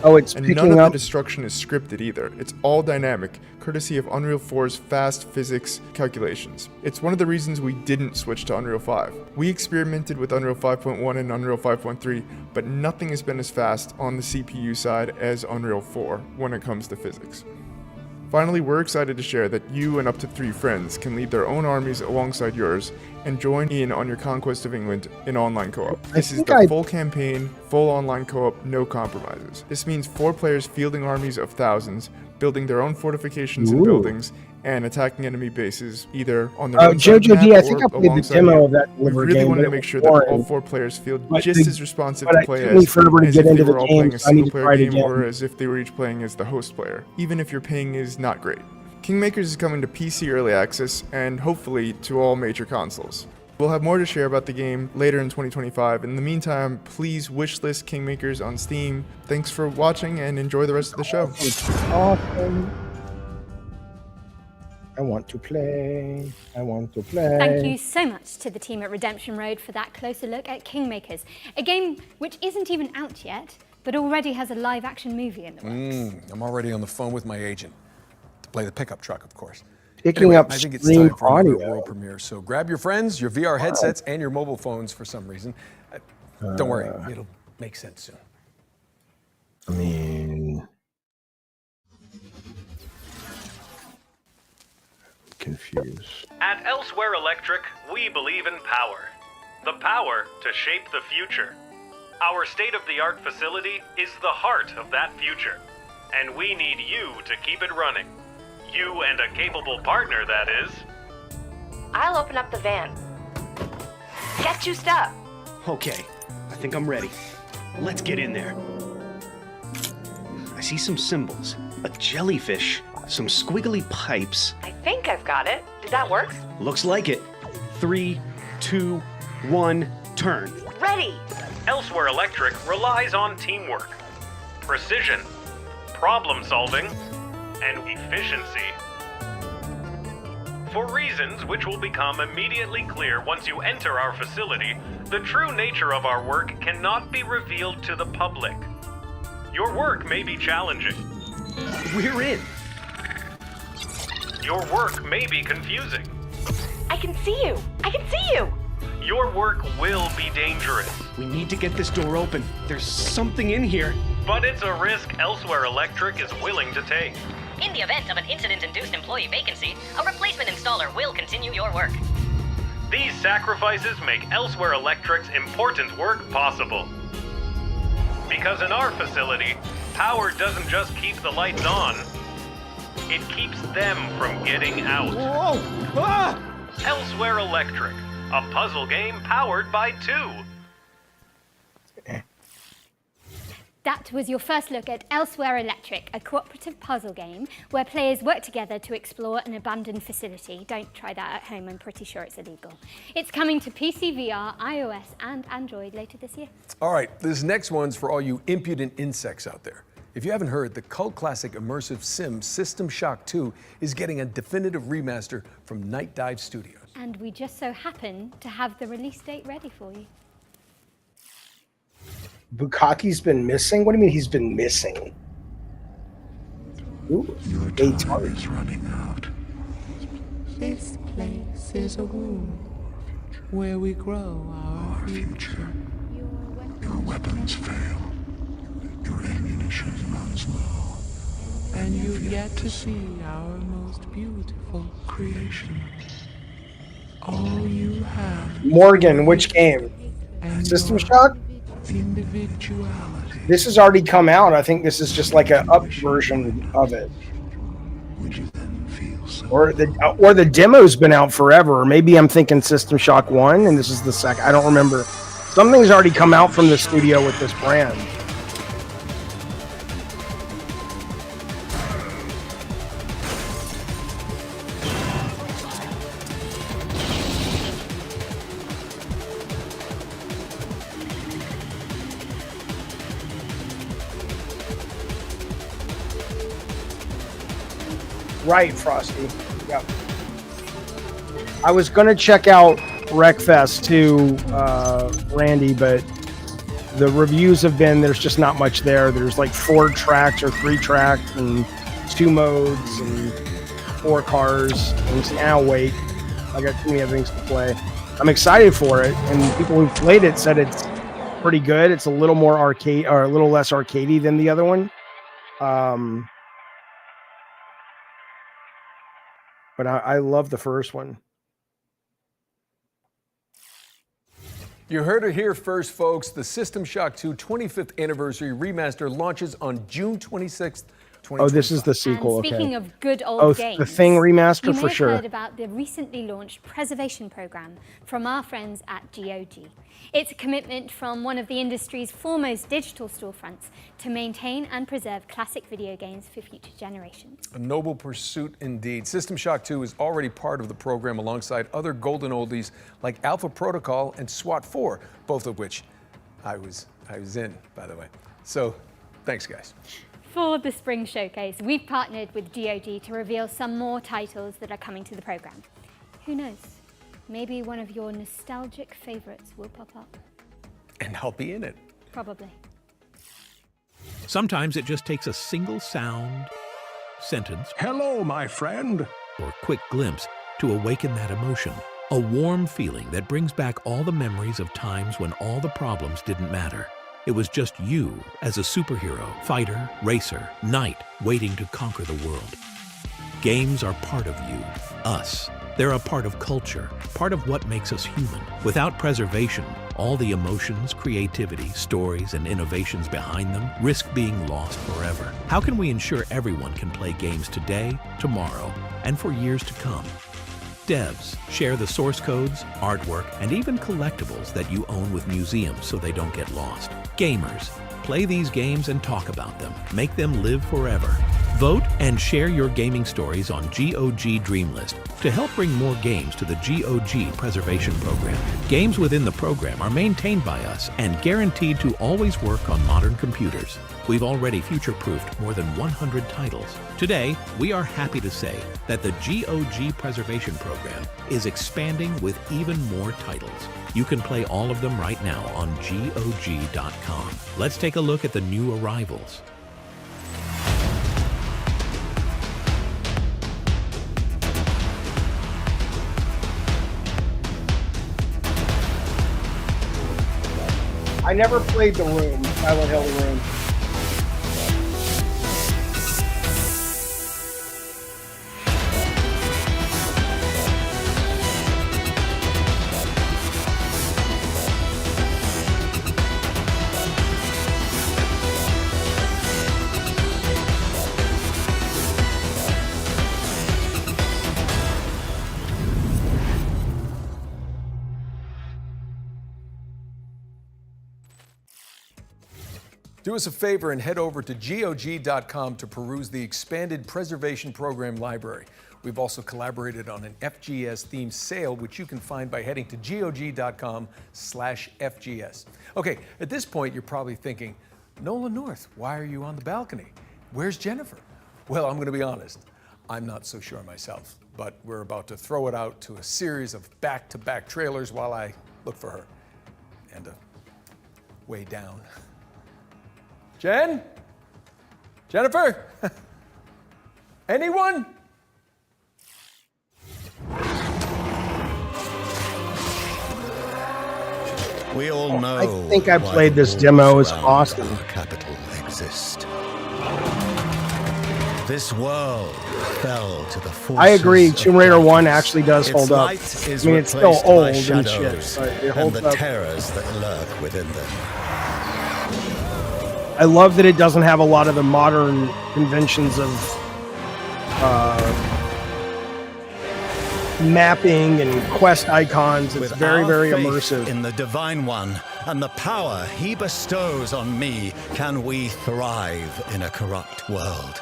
Oh, it's and picking none of up. the destruction is scripted either. It's all dynamic, courtesy of Unreal 4's fast physics calculations. It's one of the reasons we didn't switch to Unreal 5. We experimented with Unreal 5.1 and Unreal 5.3, but nothing has been as fast on the CPU side as Unreal 4 when it comes to physics. Finally, we're excited to share that you and up to 3 friends can lead their own armies alongside yours and join in on your conquest of England in online co-op. This is the full campaign, full online co-op, no compromises. This means 4 players fielding armies of thousands, building their own fortifications and buildings, and attacking enemy bases either on their own side of the map Jojo D, I think I played the demo of that. We really wanted to make sure that all 4 players feel just as responsive to play as if they were all playing a single-player game or as if they were each playing as the host player, even if your ping is not great. Kingmakers is coming to PC Early Access and hopefully to all major consoles. We'll have more to share about the game later in 2025. In the meantime, please wishlist Kingmakers on Steam. Thanks for watching and enjoy the rest of the show. Awesome. I want to play. I want to play. Thank you so much to the team at Redemption Road for that closer look at Kingmakers, a game which isn't even out yet, but already has a live-action movie in the works. I'm already on the phone with my agent to play the pickup truck, of course. Picking up I think it's stream time for a audio. world premiere. So grab your friends, your VR headsets, and your mobile phones for some reason. Don't worry, it'll make sense soon. I mean, confused. At Elsewhere Electric, we believe in power. The power to shape the future. Our state-of-the-art facility is the heart of that future, and we need you to keep it running. You and a capable partner, that is. I'll open up the van. Get juiced up. Okay, I think I'm ready. Let's get in there. I see some symbols, a jellyfish, some squiggly pipes. I think I've got it. Did that work? Looks like it. 3, 2, 1, turn. Ready! Elsewhere Electric relies on teamwork, precision, problem solving, and efficiency. For reasons which will become immediately clear once you enter our facility, the true nature of our work cannot be revealed to the public. Your work may be challenging. We're in. Your work may be confusing. I can see you! I can see you! Your work will be dangerous. We need to get this door open. There's something in here. But it's a risk Elsewhere Electric is willing to take. In the event of an incident-induced employee vacancy, a replacement installer will continue your work. These sacrifices make Elsewhere Electric's important work possible. Because in our facility, power doesn't just keep the lights on, it keeps them from getting out. Whoa! Ah! Elsewhere Electric, a puzzle game powered by 2. That was your first look at Elsewhere Electric, a cooperative puzzle game where players work together to explore an abandoned facility. Don't try that at home, I'm pretty sure it's illegal. It's coming to PC, VR, iOS, and Android later this year. All right, this next one's for all you impudent insects out there. If you haven't heard, the cult classic immersive sim System Shock 2 is getting a definitive remaster from Night Dive Studios. And we just so happen to have the release date ready for you. Bukaki's been missing? What do you mean he's been missing? Ooh, your time is running out. This place is a womb where we grow our future. Your weapons fail. Your ammunition runs low. And you've yet to see our most beautiful creation. All you have. Morgan, which game? System Shock? Individuality. This has already come out. I think this is just like an up version of it. Or the demo's been out forever. Or maybe I'm thinking System Shock 1 and this is the second. I don't remember. Something's already come out from the studio with this brand. Right, Frosty. Yep. I was gonna check out Wreckfest too, Randy, but the reviews have been there's just not much there. There's like 4 tracks or 3 tracks and 2 modes and 4 cars. And I'll wait. I got too many other things to play. I'm excited for it, and people who played it said it's pretty good. It's a little more arcade or a little less arcadey than the other one. But I love the first one. You heard it here first, folks. The System Shock 2 25th Anniversary Remaster launches on June 26th, 2025. Oh, this is the sequel. And speaking of good old oh, games, the Thing remaster you may for have sure. heard about the recently launched preservation program from our friends at GOG. It's a commitment from one of the industry's foremost digital storefronts to maintain and preserve classic video games for future generations. A noble pursuit indeed. System Shock 2 is already part of the program alongside other golden oldies like Alpha Protocol and SWAT 4, both of which I was in, by the way. So, thanks, guys. For the Spring Showcase, we've partnered with GOG to reveal some more titles that are coming to the program. Who knows? Maybe one of your nostalgic favorites will pop up. And I'll be in it. Probably. Sometimes it just takes a single sound, sentence, hello, my friend, or quick glimpse to awaken that emotion. A warm feeling that brings back all the memories of times when all the problems didn't matter. It was just you as a superhero, fighter, racer, knight, waiting to conquer the world. Games are part of you, us. They're a part of culture, part of what makes us human. Without preservation, all the emotions, creativity, stories, and innovations behind them risk being lost forever. How can we ensure everyone can play games today, tomorrow, and for years to come? Devs, share the source codes, artwork, and even collectibles that you own with museums so they don't get lost. Gamers, play these games and talk about them. Make them live forever. Vote and share your gaming stories on GOG Dreamlist to help bring more games to the GOG Preservation Program. Games within the program are maintained by us and guaranteed to always work on modern computers. We've already future-proofed more than 100 titles. Today, we are happy to say that the GOG Preservation Program is expanding with even more titles. You can play all of them right now on GOG.com. Let's take a look at the new arrivals. I never played The Room, Silent Hill The Room. Do us a favor and head over to GOG.com to peruse the expanded Preservation Program library. We've also collaborated on an FGS-themed sale, which you can find by heading to GOG.com/FGS. Okay, at this point, you're probably thinking, Nolan North, why are you on the balcony? Where's Jennifer? Well, I'm going to be honest. I'm not so sure myself, but we're about to throw it out to a series of back-to-back trailers while I look for her. And way down. Jen? Jennifer? Anyone? We all know. I think I played this demo as awesome. Capital exist. This world fell to the forces. I agree. Tomb Raider 1 actually does Its hold up. light is I mean, it's still replaced by old and shit, shadows but it and holds the up. terrors that lurk within them. I love that it doesn't have a lot of the modern conventions of mapping and quest icons. It's With very, our very faith immersive. in the Divine One and the power he bestows on me, can we thrive in a corrupt world.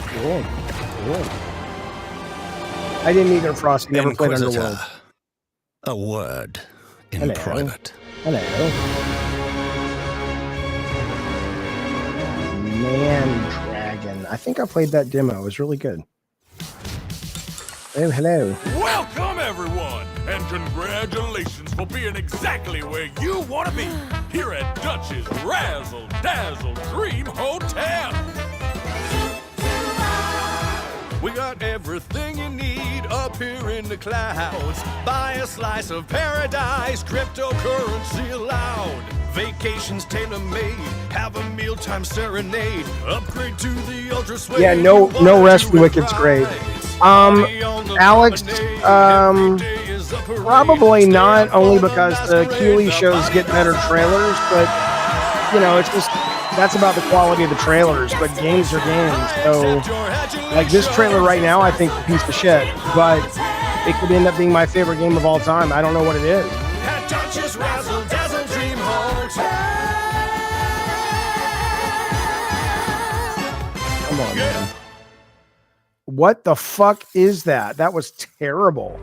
Cool. Cool. I didn't either, Frosty. Never played Inquisitor, Underworld. a word in Hello. private. Hello. Man Dragon. I think I played that demo. It was really good. Oh, hello. Welcome, everyone, and congratulations for being exactly where you want to be here at Dutch's Razzle Dazzle Dream Hotel. We got everything you need up here in the clouds. Buy a slice of paradise, cryptocurrency allowed. Vacations tailor-made, have a mealtime serenade. Upgrade to the ultra suede. Yeah, no Rescue Wicked's great. Alex, probably not, only because the Keeley shows get better trailers, but you know, it's just that's about the quality of the trailers. But games are games, so like this trailer right now, I think is a piece of shit, but it could end up being my favorite game of all time. I don't know what it is. Come on, man. What the fuck is that? That was terrible.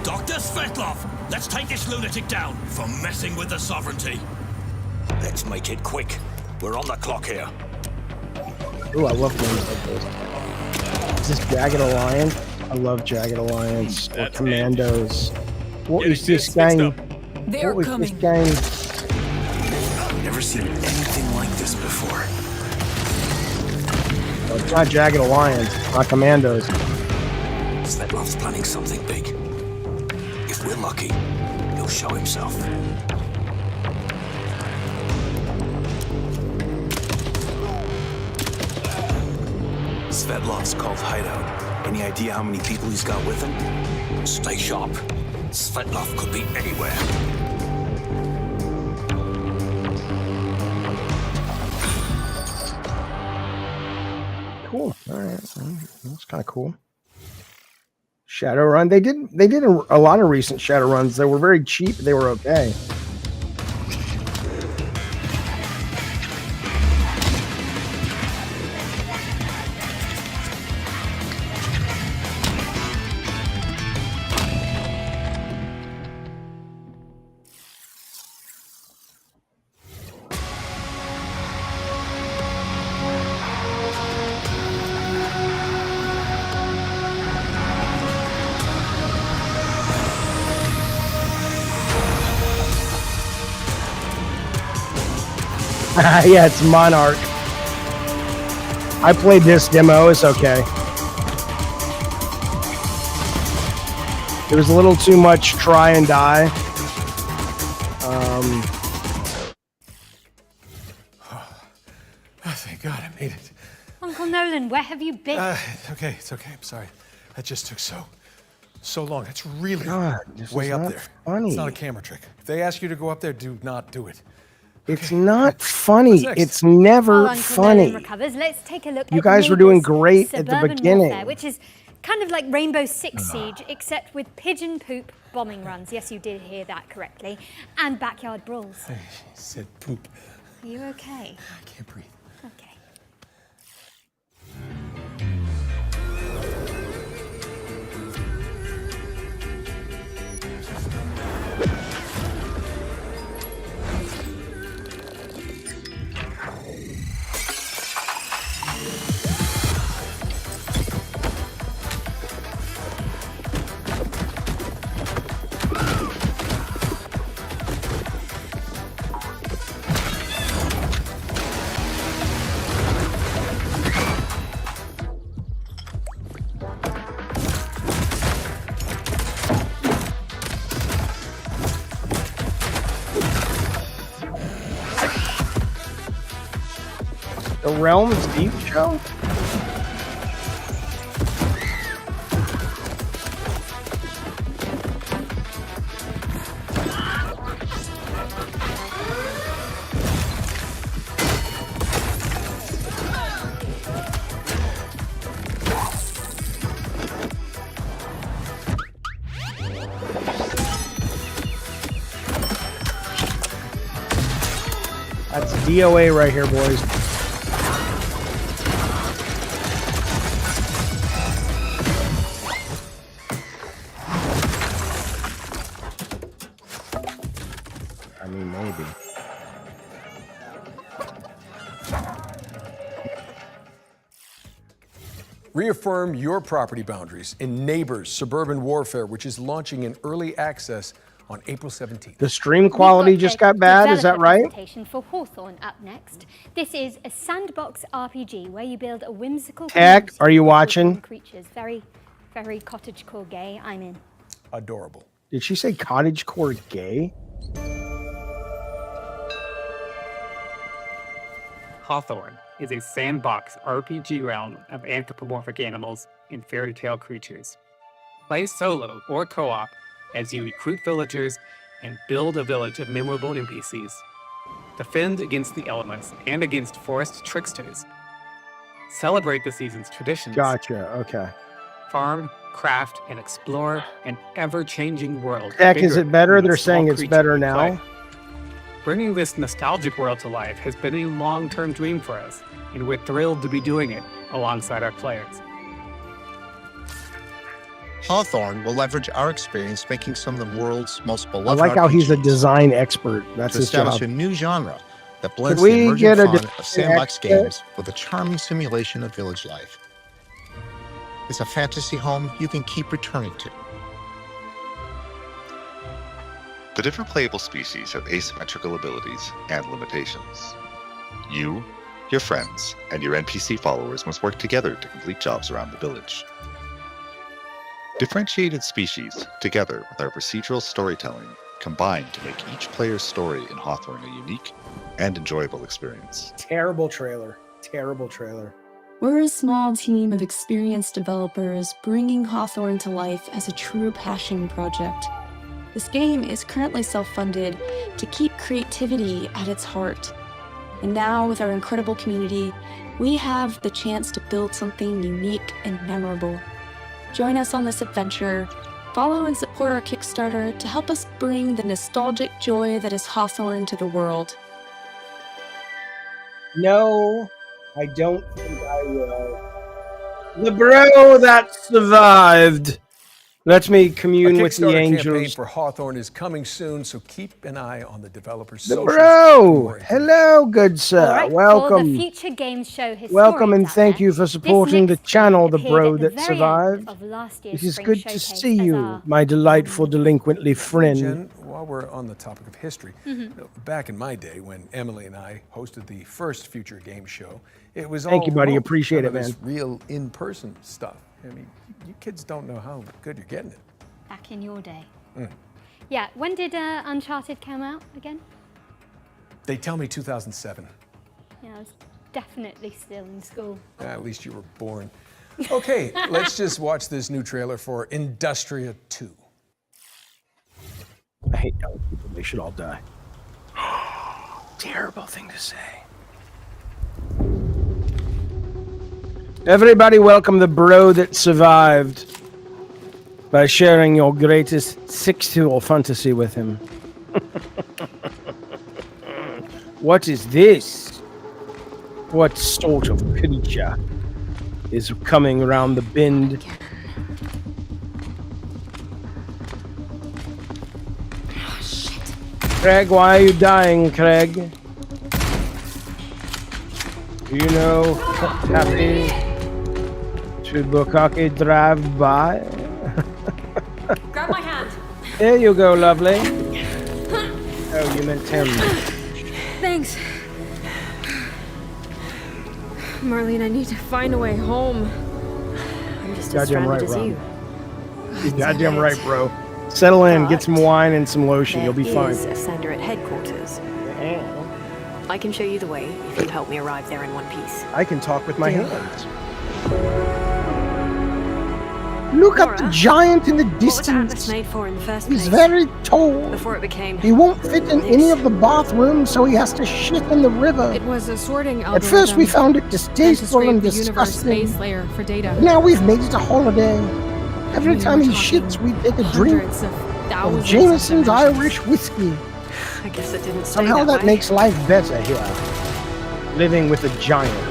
Dr. Svetlov, let's take this lunatic down for messing with the sovereignty. Let's make it quick. We're on the clock here. Ooh, I love games like this. Is this Jagged Alliance? I love Jagged Alliance or Commandos. What is this game? They're what is this game? Never seen anything like this before. Well, it's not Jagged Alliance, it's not Commandos. Svetlov's planning something big. If we're lucky, he'll show himself. Svetlov's called hideout. Any idea how many people he's got with him? Stay sharp. Svetlov could be anywhere. Cool. All right, that's kind of cool. Shadowrun. They did a lot of recent Shadowruns. They were very cheap. They were okay. Yeah, it's Monarch. I played this demo. It's okay. There was a little too much try and die. Thank God I made it. Uncle Nolan, where have you been? Okay, it's okay. I'm sorry. That just took so long. It's really God, this way is up not there. funny. It's not a camera trick. If they ask you to go up there, do not do it. It's not funny. It's never While Uncle funny. Nolan recovers, let's take a look You at guys were doing Neighbours great at the Suburban beginning. Warfare, which is kind of like Rainbow Six Siege, except with pigeon poop bombing runs. Yes, you did hear that correctly. And backyard brawls. I said poop. Are you okay? I can't breathe. Okay. The Realms Deep show? That's DOA right here, boys. I mean, maybe. Reaffirm your property boundaries in Neighbors Suburban Warfare, which is launching in early access on April 17th. The stream quality just got bad, is that right? Presentation for Hawthorne up next. This is a sandbox RPG where you build a whimsical Tech, are you watching? Creatures. Very, very cottagecore gay. I'm in. Adorable. Did she say cottagecore gay? Hawthorne is a sandbox RPG realm of anthropomorphic animals and fairy tale creatures. Play solo or co-op as you recruit villagers and build a village of memorable NPCs. Defend against the elements and against forest tricksters. Celebrate the season's traditions. Gotcha, okay. Farm, craft, and explore an ever-changing world. Tech, is bigger it better? than the They're saying small it's creature better we now. play. Bringing this nostalgic world to life has been a long-term dream for us, and we're thrilled to be doing it alongside our players. Hawthorne will leverage our experience making some of the world's most I beloved like how he's a RPGs design expert. That's to his establish job. a new genre that blends Could the we emerging get a fun design of sandbox expert? games with a charming simulation of village life. It's a fantasy home you can keep returning to. The different playable species have asymmetrical abilities and limitations. You, your friends, and your NPC followers must work together to complete jobs around the village. Differentiated species, together with our procedural storytelling, combine to make each player's story in Hawthorne a unique and enjoyable experience. Terrible trailer. Terrible trailer. We're a small team of experienced developers bringing Hawthorne to life as a true passion project. This game is currently self-funded to keep creativity at its heart. And now, with our incredible community, we have the chance to build something unique and memorable. Join us on this adventure. Follow and support our Kickstarter to help us bring the nostalgic joy that is Hawthorne to the world. No, I don't think I will. The bro that survived. Let me commune with the Kickstarter campaign angels. for Hawthorne is coming soon, so keep an eye on the developer's The socials. bro. Hello, good sir. All right, for the Welcome. Future Games Show Welcome and historians out thank there, you for this supporting the next channel, the appeared bro at the that very survived. end of last year's It is Spring good to Showcase see as you, our- my delightful delinquently friend. Jen, while we're on the topic of history, Mhm. back in my day when Emily and I hosted the first Future Game Show, it was Thank all you, buddy. remote. Appreciate None it, of this man. real in-person stuff. I mean, you kids don't know how good you're getting it. Back in your day. Mm. Yeah, when did Uncharted come out again? They tell me 2007. Yeah, I was definitely still in school. At least you were born. Okay, let's just watch this new trailer for Industria 2. I hate young people. They should all die. Terrible thing to say. Everybody welcome the bro that survived by sharing your greatest sexual fantasy with him. What is this? What sort of creature is coming around the bend? Craig, why are you dying, Craig? Do you know Happy to Bukaki Drive by? Grab my hand. There you go, lovely. Oh, you meant him. Thanks. Marlene, I need to find a way home. I'm just as Goddamn stranded right, as Rob. you. You're goddamn right, bro. Settle in, get some wine and some lotion. You'll be There fine. is a sender at headquarters. I can show you the way if you help me arrive there in one piece. I can talk with my Deal. hands. Look at the giant in the What was Atlas distance. made for in the first He's place? very tall. Before it became. He won't fit in any of the bathrooms, so he has to shit in the river. It was a sorting At first, we algorithm found it meant to distasteful scrape and the universe disgusting. space layer for data. Now we've made it a holiday. Every We time were he talking shits, we take a drink hundreds of of thousands Jameson's of dimensions. Irish whiskey. I guess it didn't stay Somehow that way. makes life better here. Living with a giant.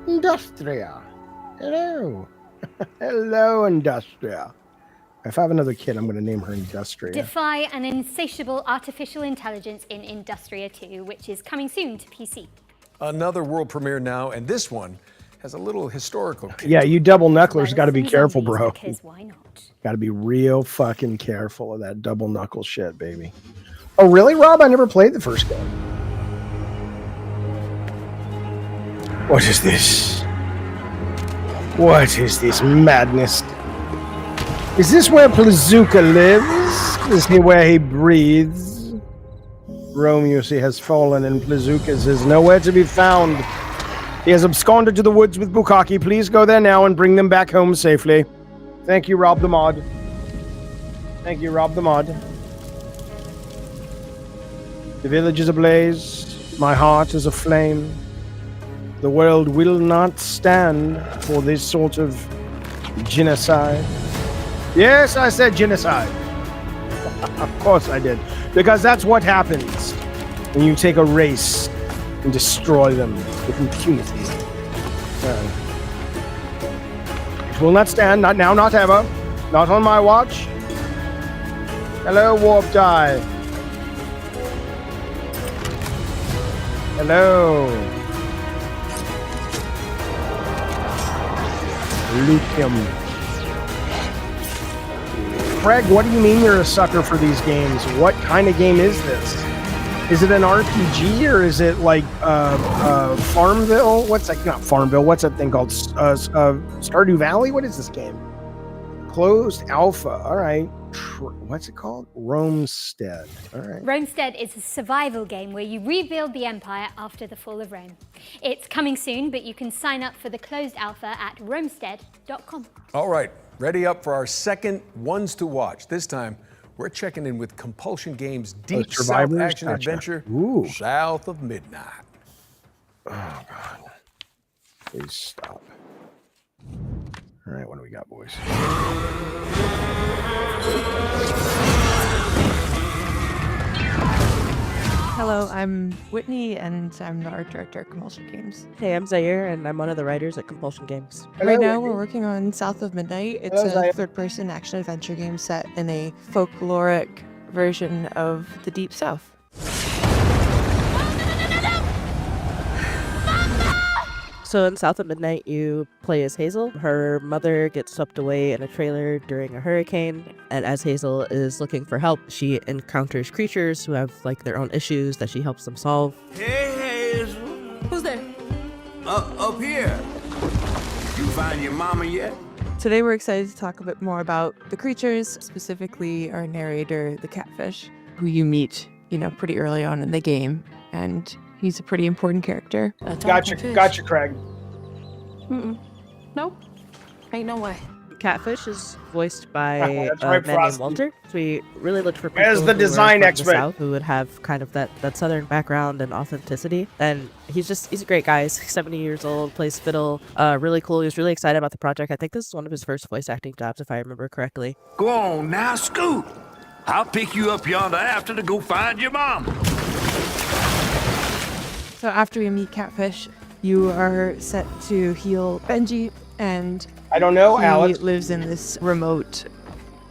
Industria. Hello. Hello, Industria. If I have another kid, I'm going to name her Industria. Defy an insatiable artificial intelligence in Industria 2, which is coming soon to PC. Another world premiere now, and this one has a little historical. Yeah, you double knucklers got to be careful, bro. Because why not? Got to be real fucking careful of that double knuckle shit, baby. Oh, really, Rob? I never played the first game. What is this? What is this madness? Is this where Plazuka lives? Is he where he breathes? Rome, you see, has fallen, and Plazukas is nowhere to be found. He has absconded to the woods with Bukkake. Please go there now and bring them back home safely. Thank you, Rob the Mod. Thank you, Rob the Mod. The village is ablaze. My heart is aflame. The world will not stand for this sort of genocide. Yes, I said genocide. Of course I did. Because that's what happens when you take a race and destroy them with impunity. It will not stand, not now, not ever. Not on my watch. Hello, Warp Die. Hello. Lithium. Craig, what do you mean you're a sucker for these games? What kind of game is this? Is it an RPG or is it like Farmville? What's that? Not Farmville. What's that thing called? Stardew Valley? What is this game? Closed alpha. All right. What's it called? Romestead. All right. Romestead is a survival game where you rebuild the empire after the fall of Rome. It's coming soon, but you can sign up for the closed alpha at romestead.com. All right, ready up for our second ones to watch. This time, we're checking in with Compulsion Games' Deep South action adventure, South of Midnight. Oh, God. Please stop. All right, what do we got, boys? Hello, I'm Whitney, and I'm the art director at Compulsion Games. Hey, I'm Zaire, and I'm one of the writers at Compulsion Games. Right now, we're working on South of Midnight. It's a third-person action-adventure game set in a folkloric version of the Deep South. So in South of Midnight, you play as Hazel. Her mother gets swept away in a trailer during a hurricane, and as Hazel is looking for help, she encounters creatures who have like their own issues that she helps them solve. Hey, Hazel. Who's there? Up here. You find your mama yet? Today, we're excited to talk a bit more about the creatures, specifically our narrator, the catfish, who you meet, pretty early on in the game, and he's a pretty important character. Gotcha, Craig. Nope. Ain't no way. Catfish is voiced by a right, man named Walter. So we really looked for people Where's the who design were from expert? the South who would have kind of that southern background and authenticity. And he's a great guy. He's 70 years old, plays fiddle, really cool. He was really excited about the project. I think this is one of his first voice acting jobs, if I remember correctly. Go on now, Scoot. I'll pick you up yonder after to go find your mom. So after you meet Catfish, you are set to heal Benji, and I don't know, he Alex. lives in this remote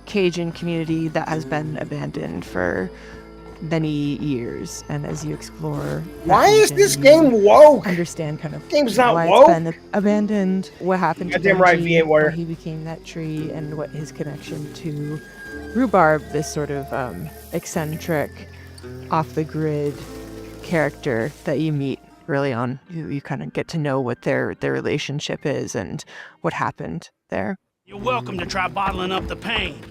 Cajun community that has been abandoned for many years. And as you explore, Why is this game woke? Understand kind of Game's not why woke. it's been abandoned, what happened to Goddamn Benji, right, V8 Warrior. why he became that tree, and what his connection to Rhubarb, this sort of eccentric, off the grid character that you meet early on. You kind of get to know what their relationship is and what happened there. You're welcome to try bottling up the pain,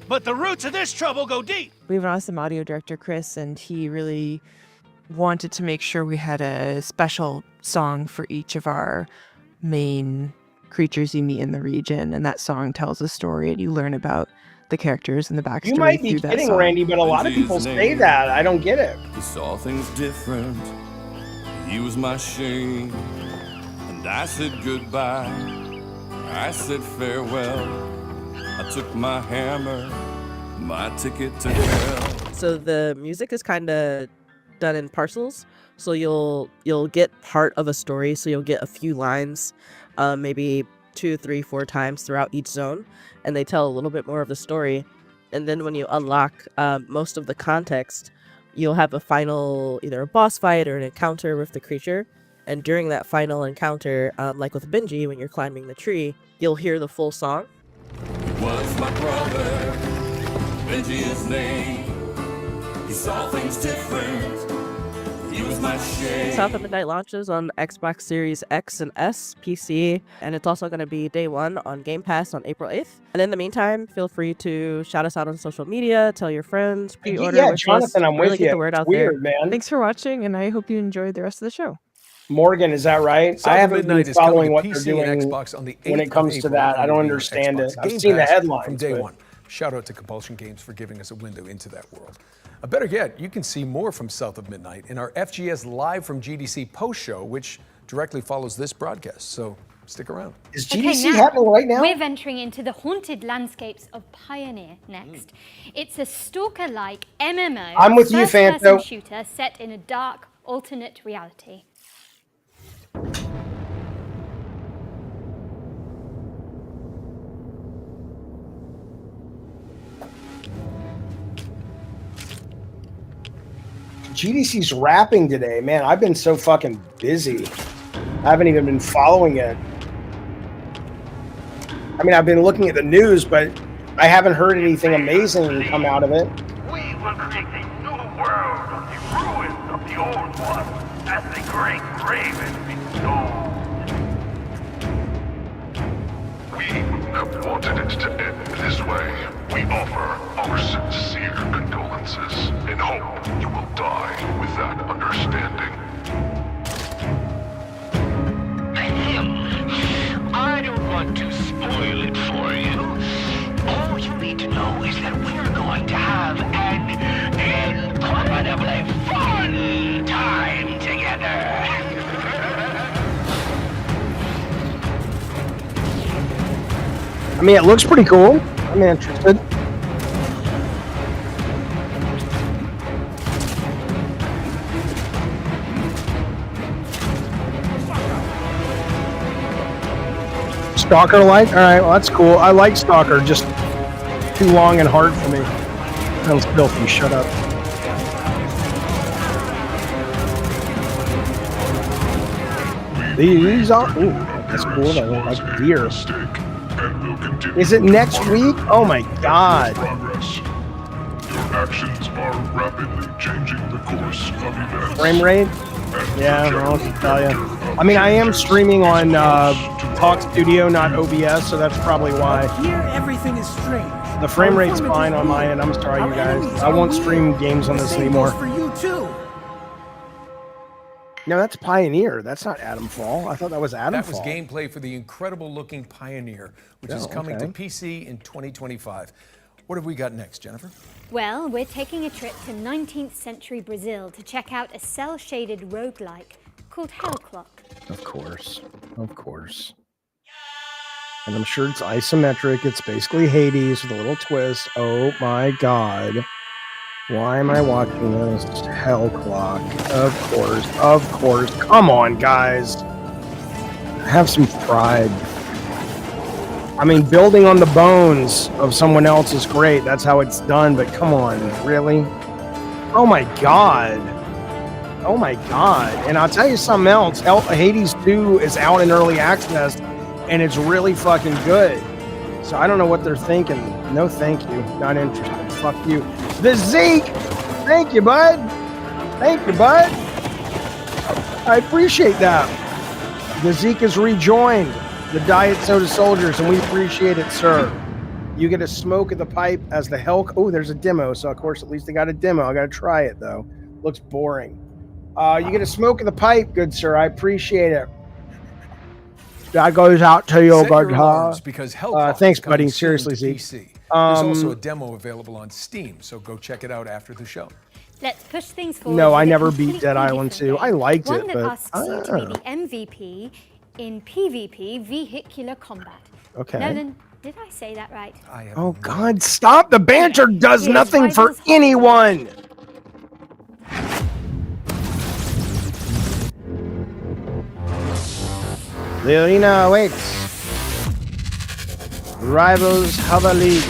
but the roots of this trouble go deep. We have an awesome audio director, Chris, and he really wanted to make sure we had a special song for each of our main creatures you meet in the region, and that song tells a story, and you learn about the characters and the backstory. You might be kidding, Randy, but a lot of people say that. I don't get it. He saw things different. He was my shame. And I said goodbye. I said farewell. I took my hammer, my ticket to hell. So the music is kind of done in parcels. So you'll get part of a story. So you'll get a few lines, maybe 2, 3, 4 times throughout each zone, and they tell a little bit more of the story. And then when you unlock most of the context, you'll have a final, either a boss fight or an encounter with the creature. And during that final encounter, like with Benji, when you're climbing the tree, you'll hear the full song. Was my brother, Benji his name. He saw things different. He was my shade. South of Midnight launches on Xbox Series X and S, PC, and it's also going to be day 1 on Game Pass on April 8th. And in the meantime, feel free to shout us out on social media, tell your friends, pre-order. Yeah, Jonathan, I'm really with get you. the word It's out weird, there. man. Thanks for watching, and I hope you enjoyed the rest of the show. Morgan, is that right? South I of haven't Midnight been is coming following to what they're PC and doing Xbox on the when 8th it comes of to April, that. I don't only on understand Xbox it. I've Game seen the Pass headlines. from day but- one. Shout out to Compulsion Games for giving us a window into that world. Better yet, you can see more from South of Midnight in our FGS Live from GDC post show, which directly follows this broadcast. So stick around. Is Okay, GDC now, happening right now? We're venturing into the haunted landscapes of Pioneer next. It's a stalker-like MMO I'm with you, first-person Fanto. shooter set in a dark, alternate reality. GDC's rapping today, man. I've been so fucking busy. I haven't even been following it. I mean, I've been looking at the news, but I haven't heard anything amazing come out of it. We will create a new world of the ruins of the old one as the great Raven bestowed. We have wanted it to end this way. We offer our sincere condolences and hope you will die with that understanding. I don't want to spoil it for you. All you need to know is that we're going to have an incredibly fun time together. I mean, it looks pretty cool. I'm interested. Stalker like? Alright, well that's cool. I like Stalker, just too long and hard for me. Sounds filthy, shut up. These are ooh, that's cool. I don't like deer. Is it next week? Oh my god. Progress. Your actions are rapidly changing the course of events. Frame rate? Yeah, well, I'll tell you. I mean, I am streaming on Talk Studio, not OBS, so that's probably why. Here, everything is strange. The frame rate's fine on my end. I'm sorry, you guys. I won't stream games on this anymore. For you too. No, that's Pioneer. That's not Adamfall. I thought that was Adamfall. That was gameplay for the incredible-looking Pioneer, which is coming to okay. PC in 2025. What have we got next, Jennifer? Well, we're taking a trip to 19th century Brazil to check out a cel-shaded roguelike called Hellclock. Of course. Of course. And I'm sure it's isometric. It's basically Hades with a little twist. Oh my god. Why am I watching this? Hellclock. Of course. Of course. Come on, guys. Have some pride. I mean, building on the bones of someone else is great. That's how it's done, but come on, really? Oh my god. Oh my god. And I'll tell you something else. Hades 2 is out in early access, and it's really fucking good. So I don't know what they're thinking. No thank you. Not interested. Fuck you. The Zeke! Thank you, bud. Thank you, bud. I appreciate that. The Zeke is rejoined the Diet Soda Soldiers, and we appreciate it, sir. You get a smoke of the pipe as the Oh, there's a demo, so of course at least they got a demo. I gotta try it though. Looks boring. You get a smoke of the pipe, good sir. I appreciate it. That goes out to you, Set your good alarms because Hellclock thanks, is coming buddy. soon Seriously, to Zeke. PC. There's also a demo available on Steam, so go check it out after the show. Let's push things forward. No, with I a never beat completely Dead Island different 2. I game. liked One it, that but asks you to be the MVP in PvP vehicular combat. Okay. Nolan, did I say that right? Oh God, stop! The banter does Here's nothing for Rivals anyone. The arena awaits. Rivals have a league.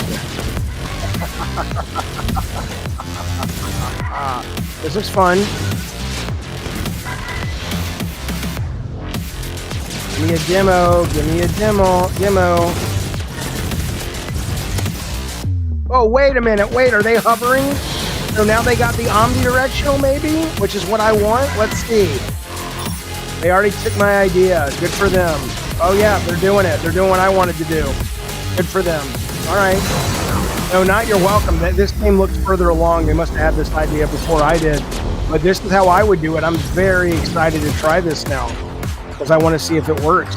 This is fun. Give me a demo. Give me a demo. Oh, wait a minute. Wait, are they hovering? So now they got the omnidirectional, maybe? Which is what I want? Let's see. They already took my idea. Good for them. Oh, yeah, they're doing it. They're doing what I wanted to do. Good for them. All right. No, not you're welcome. This game looks further along. They must have had this idea before I did. But this is how I would do it. I'm very excited to try this now because I want to see if it works.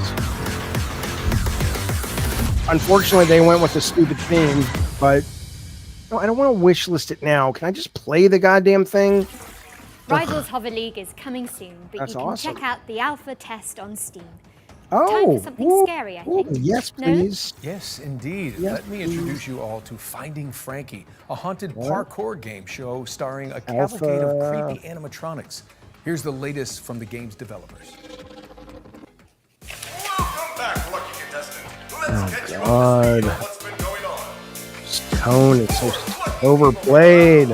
Unfortunately, they went with the stupid theme, but no, I don't want to wish list it now. Can I just play the goddamn thing? Rivals Hover League is coming soon, but That's you can awesome. check out the alpha test on Steam. Oh, Time for something scary, I think. Yes, No? please. Yes, indeed. Yes, Let me introduce you all to Finding Frankie, a haunted What? parkour game show starring a cavalcade of Alpha. creepy animatronics. Here's the latest from the game's developers. Welcome back, lucky contestant. Let's get you God. up to speed on what's been going on. Stone is so overplayed.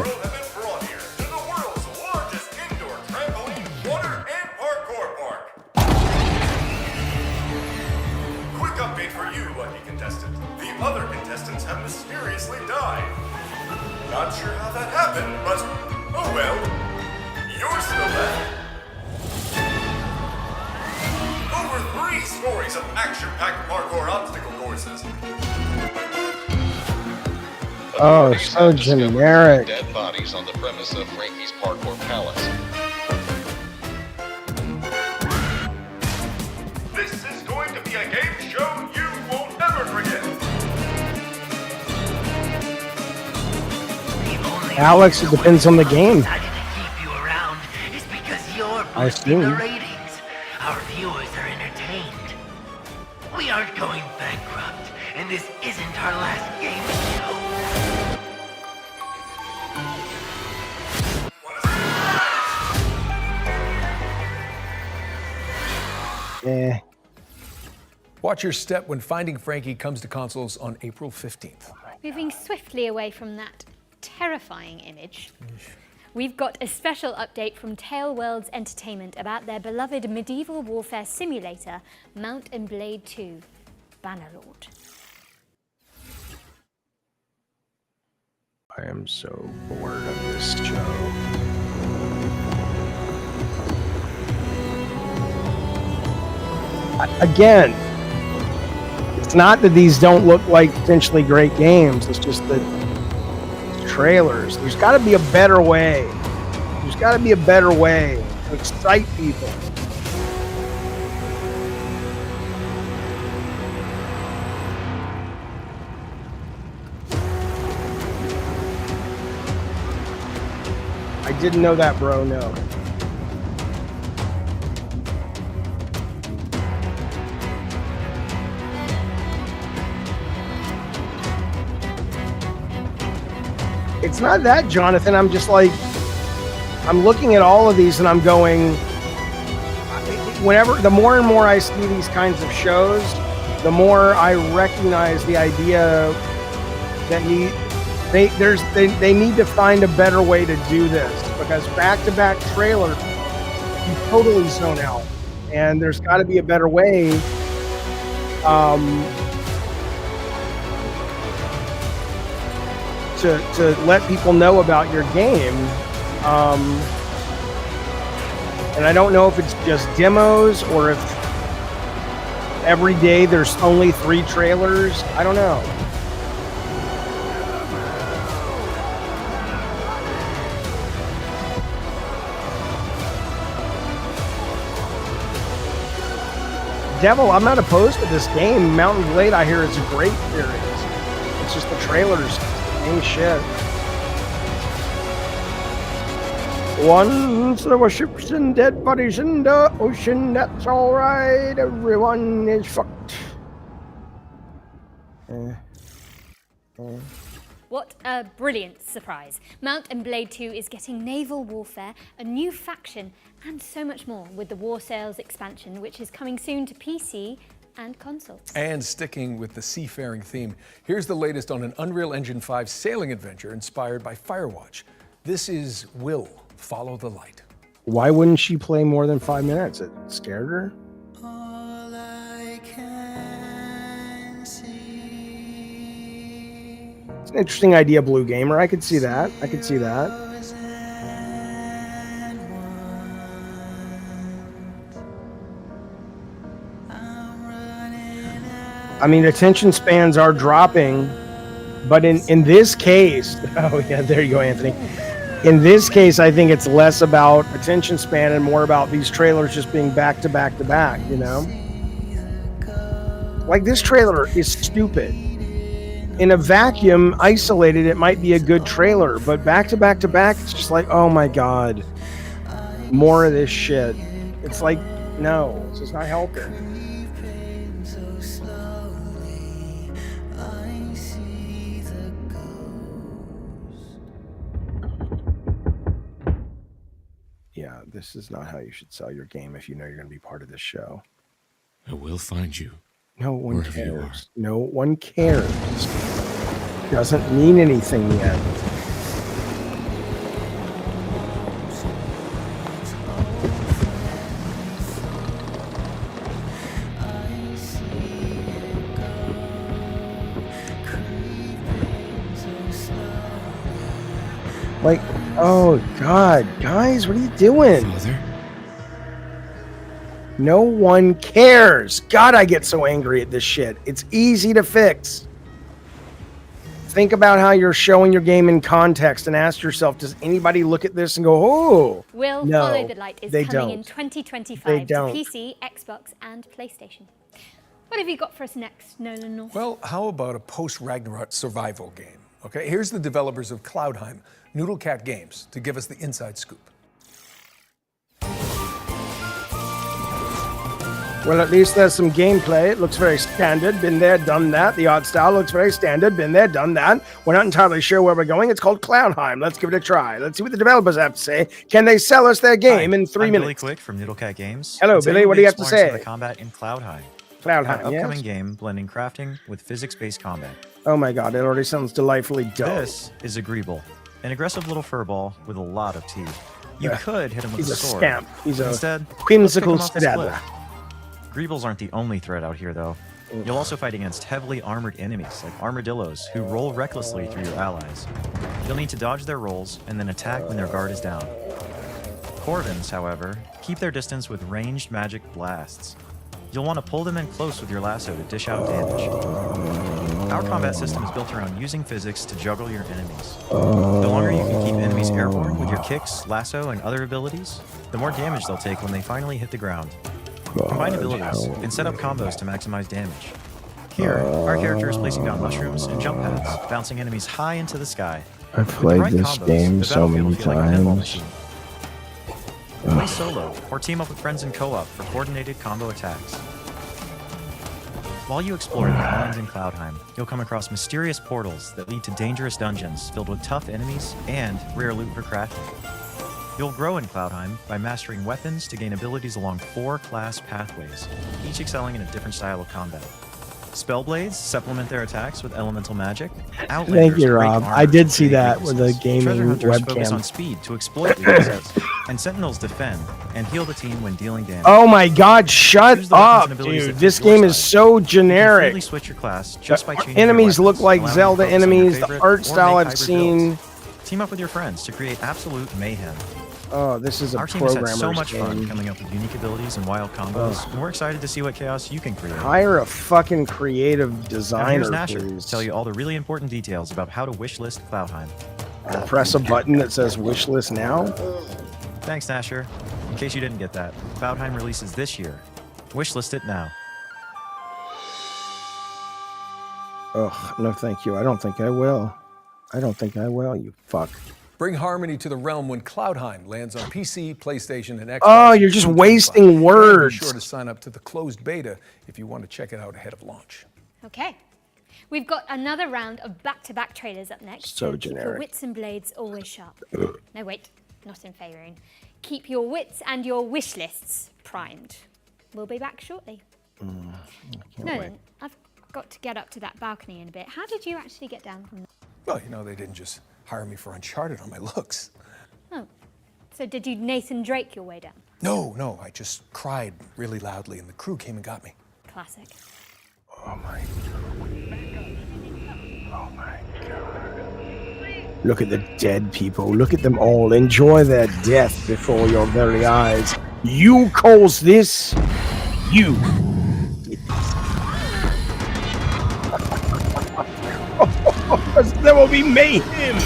Quick update for you, lucky contestant. The other contestants have mysteriously died. Not sure how that happened, but oh well. You're still left. Over 3 stories of action-packed parkour obstacle courses. Oh, so generic. Dead bodies on the premise of Frankie's Parkour Palace. This is going to be a game show you won't ever forget. Alex, it depends on the game. Keep you around is because you're I boosting the assume. ratings. Our viewers are entertained. We aren't going bankrupt, and this isn't our last game show. Eh. Watch your step when Finding Frankie comes to consoles on April 15th. Moving swiftly away from that terrifying image, we've got a special update from Tale Worlds Entertainment about their beloved medieval warfare simulator, Mount and Blade 2, Bannerlord. I am so bored of this show. Again, it's not that these don't look like potentially great games. It's just that trailers. There's got to be a better way. There's got to be a better way to excite people. I didn't know that, bro. No. It's not that, Jonathan. I'm just like, I'm looking at all of these and I'm going, the more and more I see these kinds of shows, the more I recognize the idea that they need to find a better way to do this, because back-to-back trailers, you totally zone out, and there's got to be a better way. To let people know about your game. And I don't know if it's just demos or if every day there's only 3 trailers. I don't know. Devil, I'm not opposed to this game. Mountain Blade, I hear, is a great series. It's just the trailers ain't shit. Once there were ships and dead bodies in the ocean, that's alright, everyone is fucked. What a brilliant surprise. Mount and Blade 2 is getting naval warfare, a new faction, and so much more with the War Sales expansion, which is coming soon to PC and consoles. And sticking with the seafaring theme, here's the latest on an Unreal Engine 5 sailing adventure inspired by Firewatch. This is Will Follow the Light. Why wouldn't she play more than 5 minutes? It scared her? It's an interesting idea, Blue Gamer. I could see that. I could see that. I mean, attention spans are dropping, but in this case, oh yeah, there you go, Anthony. In this case, I think it's less about attention span and more about these trailers just being back to back to back, you know? Like, this trailer is stupid. In a vacuum, isolated, it might be a good trailer, but back to back to back, it's just like, oh my God, more of this shit. It's like, no, it's just not helping. Yeah, this is not how you should sell your game if you know you're going to be part of this show. I will find you. No one wherever you are. cares. No one cares. Doesn't mean anything yet. Like, oh God, guys, what are you doing? Father? No one cares. God, I get so angry at this shit. It's easy to fix. Think about how you're showing your game in context and ask yourself, does anybody look at this and go, oh, Will no, Follow the Light is they coming don't. in 2025 They to don't. PC, Xbox, and PlayStation. What have you got for us next, Nolan North? Well, how about a post-Ragnarok survival game? Okay, here's the developers of Cloudheim, Noodlecat Games, to give us the inside scoop. Well, at least there's some gameplay. It looks very standard. Been there, done that. The art style looks very standard. Been there, done that. We're not entirely sure where we're going. It's called Cloudheim. Let's give it a try. Let's see what the developers have to say. Can they sell us their game in 3 I'm minutes? Billy Quick from Noodlecat Games. Hello, Today Billy. we'll What be do you have to exploring some say? of the combat in Cloudheim. Cloudheim, Our upcoming yes. game blending crafting with physics-based combat. Oh my God, it already sounds delightfully dope. This is Agreeable, an aggressive little furball with a lot of teeth. You Yeah. could hit him with He's a a sword. scamp. He's a Instead, let's pick whimsical him off the skedaddler. split. Greebles aren't the only threat out here, though. You'll also fight against heavily armored enemies, like armadillos, who roll recklessly through your allies. You'll need to dodge their rolls and then attack when their guard is down. Corvins, however, keep their distance with ranged magic blasts. You'll want to pull them in close with your lasso to dish out damage. Our combat system is built around using physics to juggle your enemies. The longer you can keep enemies airborne with your kicks, lasso, and other abilities, the more damage they'll take when they finally hit the ground. Combine abilities and set up combos to maximize damage. Here, our character is placing down mushrooms and jump pads, bouncing enemies high into the sky. I've With the played right this combos, game the so battlefield will many feel like a pinball times. machine. Play solo or team up with friends in co-op for coordinated combo attacks. While you explore the islands in Cloudheim, you'll come across mysterious portals that lead to dangerous dungeons filled with tough enemies and rare loot for crafting. You'll grow in Cloudheim by mastering weapons to gain abilities along 4 class pathways, each excelling in a different style of combat. Spellblades supplement their attacks with elemental magic. Thank you, Rob. I did see that with the gaming Treasure hunters focus on webcam. speed to exploit weaknesses, and sentinels defend and heal the team when dealing damage. Oh my God, shut Use the weapons up, and abilities dude. that This fit your game is style. so You can generic. freely switch your class just by changing your Enemies look weapons, like allowing Zelda you to focus on your enemies. The favorite art or style make I've hybrid seen. builds. Team up with your friends to create absolute mayhem. Oh, this is a Our team has had so programmer's much fun game. coming up with unique abilities and wild combos, and we're excited to see what chaos you can create. Hire a fucking creative Now designer, here's Nasher please. to tell you all the really important details about how to wishlist Cloudheim. Press a button that says wishlist now. Thanks, Nasher. In case you didn't get that, Cloudheim releases this year. Wishlist it now. Ugh, no thank you. I don't think I will. I don't think I will, you fuck. Bring harmony to the realm when Cloudheim lands on PC, PlayStation, and Xbox. Oh, you're just wasting And words. Be sure to sign up to the closed beta if you want to check it out ahead of launch. Okay. We've got another round of back-to-back trailers up next. So keep your generic. wits and blades always sharp. No, wait, not in favouring. Keep your wits and your wish lists primed. We'll be back shortly. Can't No, wait. I've got to get up to that balcony in a bit. How did you actually get down from there? Well, you know, they didn't just hire me for Uncharted on my looks. Oh, so did you Nathan Drake your way down? No, I just cried really loudly and the crew came and got me. Classic. Oh my God. Look at the dead people. Look at them all. Enjoy their death before your very eyes. You caused this. You. There will be mayhem.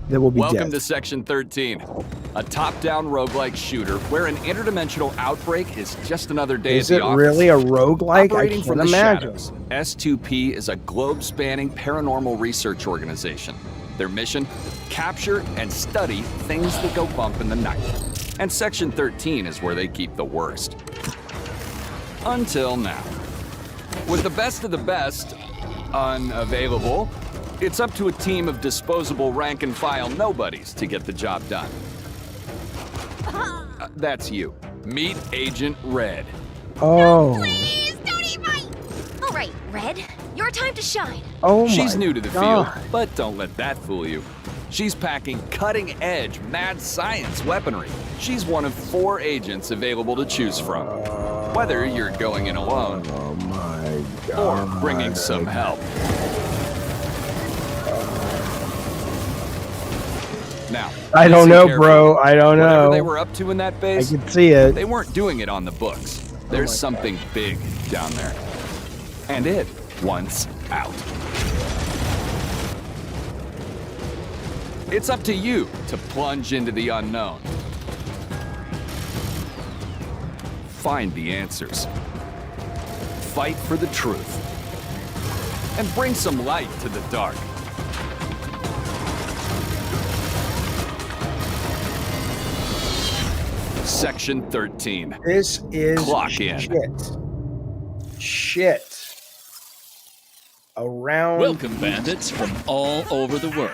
There will be Welcome death. to Section 13, a top-down roguelike shooter where an interdimensional outbreak is just another day Is at it the office. really a roguelike? I Operating can't from the imagine. shadows, S2P is a globe-spanning paranormal research organization. Their mission? Capture and study things that go bump in the night. And Section 13 is where they keep the worst. Until now. With the best of the best unavailable, it's up to a team of disposable rank-and-file nobodies to get the job done. That's you. Meet Agent Red. Oh. Please, don't eat my... All right, Red, your time to shine. Oh She's my new to the God. field, but don't let that fool you. She's packing cutting-edge mad science weaponry. She's one of 4 agents available to choose from. Whether you're going in alone or bringing some help. Now, I don't listen know, carefully. bro. I don't Whatever know. they were up to in that base, I can see it. They weren't doing it on the books. There's something big down there. And it wants out. It's up to you to plunge into the unknown. Find the answers. Fight for the truth. And bring some light to the dark. Section 13. This is Clock in. Shit. Around. Welcome, bandits from all over the world.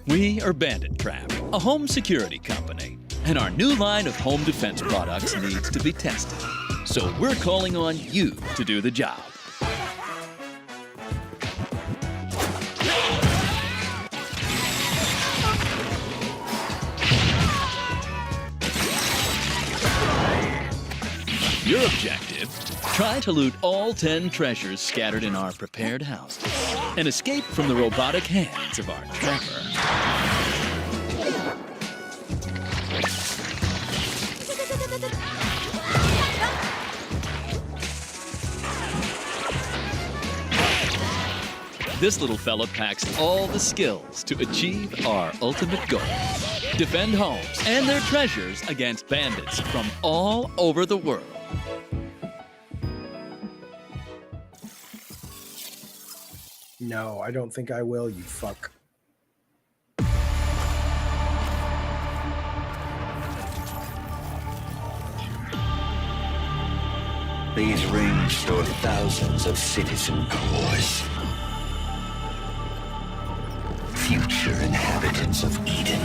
We are Bandit Trap, a home security company, and our new line of home defense products needs to be tested. So we're calling on you to do the job. Your objective, try to loot all 10 treasures scattered in our prepared houses and escape from the robotic hands of our trapper. This little fella packs all the skills to achieve our ultimate goal. Defend homes and their treasures against bandits from all over the world. No, I don't think I will, you fuck. These rings store thousands of citizen cores. Future inhabitants of Eden.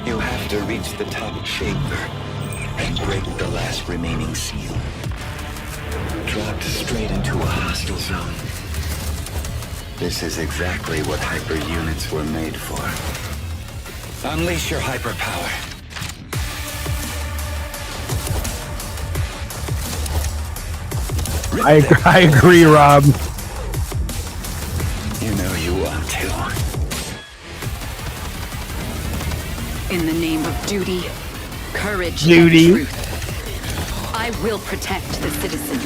You have to reach the top chamber and break the last remaining seal. Dropped straight into a hostile zone. This is exactly what hyper units were made for. Unleash your hyper power. I agree, Rob. You know you want to. In the name of duty, courage, Duty. and truth, I will protect the citizens.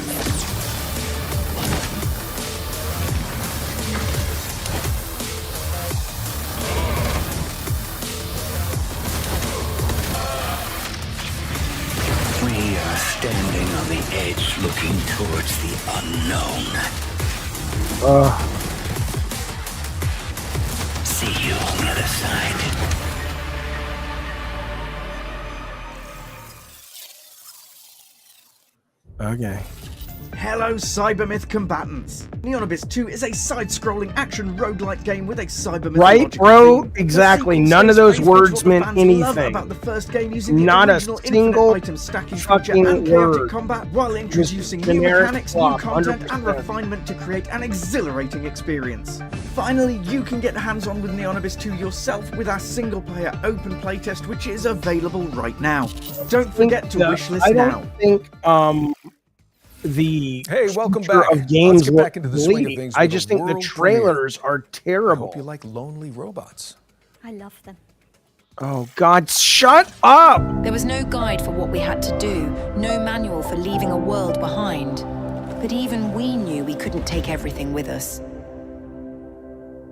We are standing on the edge looking towards the unknown. See you on the other side. Okay. Hello, Cybermyth combatants! Neon Abyss 2 is a side-scrolling action roguelike game with a cybermythological Right, bro? theme. Exactly. The None of sequel those stays words true to what meant the fans love anything. about the first game, using the Not a original single infinite item stacking structure fucking and chaotic word. combat, while introducing new generic mechanics, flop, new content, and 100%. refinement to create an exhilarating experience. Finally, you can get hands-on with Neon Abyss 2 yourself with our single-player open playtest, which is available right now. Don't forget to wishlist I now. don't think the Hey, welcome future back. of games Let's get back look into the swing of bleeding. things I with just a think the world trailers are I terrible. hope you like Lonely Robots. I love them. Oh God, shut up! There was no guide for what we had to do, no manual for leaving a world behind. But even we knew we couldn't take everything with us.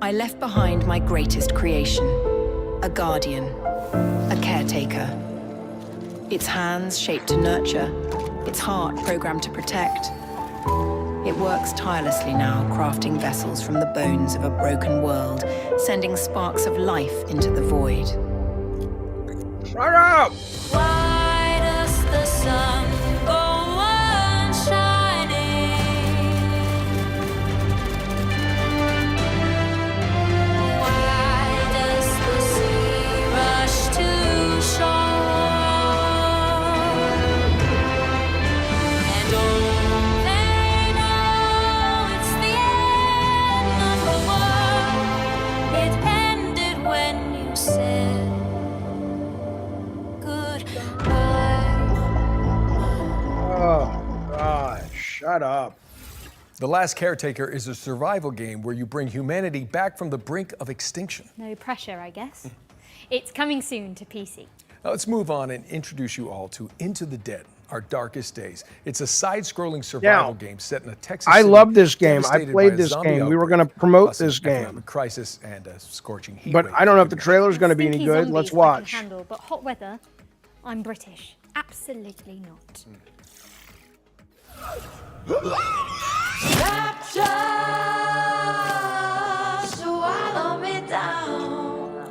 I left behind my greatest creation, a guardian, a caretaker. Its hands shaped to nurture, its heart programmed to protect. It works tirelessly now, crafting vessels from the bones of a broken world, sending sparks of life into the void. Shut up! Why does the sun go on shining? Why does the sea rush to shore? And all they know it's the end of the world. It ended when you said Oh God, shut up. The Last Caretaker is a survival game where you bring humanity back from the brink of extinction. No pressure, I guess. It's coming soon to PC. Now let's move on and introduce you all to Into the Dead, Our Darkest Days. It's a side-scrolling survival game set in a Texas I city love this game. I devastated played by a this zombie game. We were outbreak, going to promote plus an this game. economic crisis and a scorching heat But wave. I don't know if the trailer's going to be any Stinky good. zombies Let's I watch. can handle, but hot weather, I'm British. Absolutely not. Swallow me down.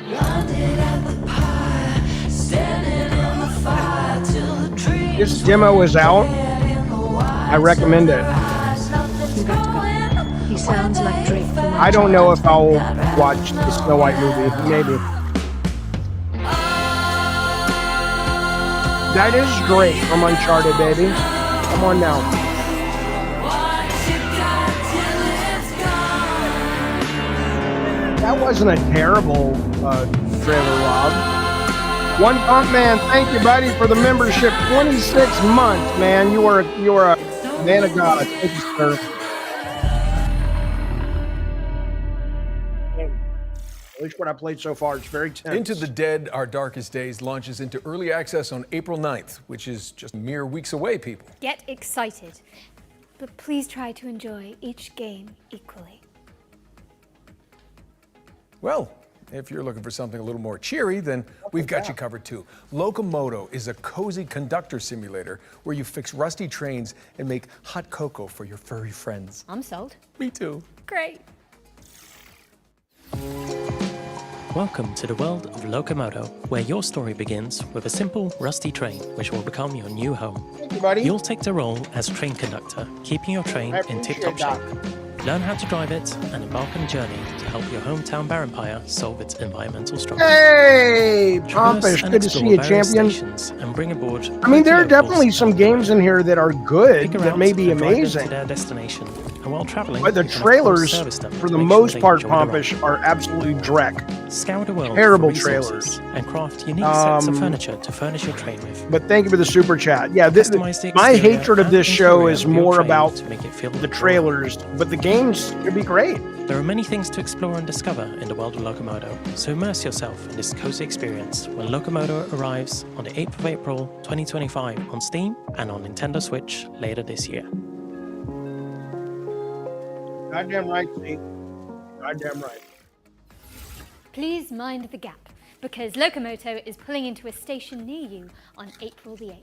Landed at the pie, standing in the fire till the dreams. This demo is out. I recommend it. He sounds like Drake. I don't know if I'll watch the Snow White movie. Maybe. That is Drake from Uncharted, baby. Come on now. That wasn't a terrible trailer, Rob. One Pump Man, thank you, buddy, for the membership. 26 months, man. You are a man of God. Thank you, sir. At least what I played so far, it's very tense. Into the Dead, Our Darkest Days launches into early access on April 9th, which is just mere weeks away, people. Get excited, but please try to enjoy each game equally. Well, if you're looking for something a little more cheery, then we've got you covered too. Locomodo is a cozy conductor simulator where you fix rusty trains and make hot cocoa for your furry friends. I'm sold. Me too. Great. Welcome to the world of Locomodo, where your story begins with a simple, rusty train, which will become your new home. Thank you, buddy. You'll take the role as train conductor, keeping your train in tip-top shape. Learn how to drive it and embark on a journey to help your hometown Barenpire solve its environmental struggles. Hey, Traverse Pompish, and good to explore see you, various champion. stations and bring aboard I mean, there are locals definitely some games in here that are good, Pick a that route may be and drive them amazing. to their destination. And while traveling, But the you can, of course, trailers, service them for to the make sure most they part, enjoy the ride. Pompish, are absolutely dreck. Scour the world Terrible for resources trailers. and craft unique sets of Um, furniture to furnish your train with. But thank you for the super chat. Yeah, Customize the my exterior hatred of and this show interior is of your more train about to make it feel the trailers, but the games could be great. There are many things to explore and discover in the world of Locomodo, so immerse yourself in this cozy experience when Locomodo arrives on the 8th of April 2025 on Steam and on Nintendo Switch later this year. Goddamn right, Steve. Goddamn right. Please mind the gap, because Locomodo is pulling into a station near you on April the 8th.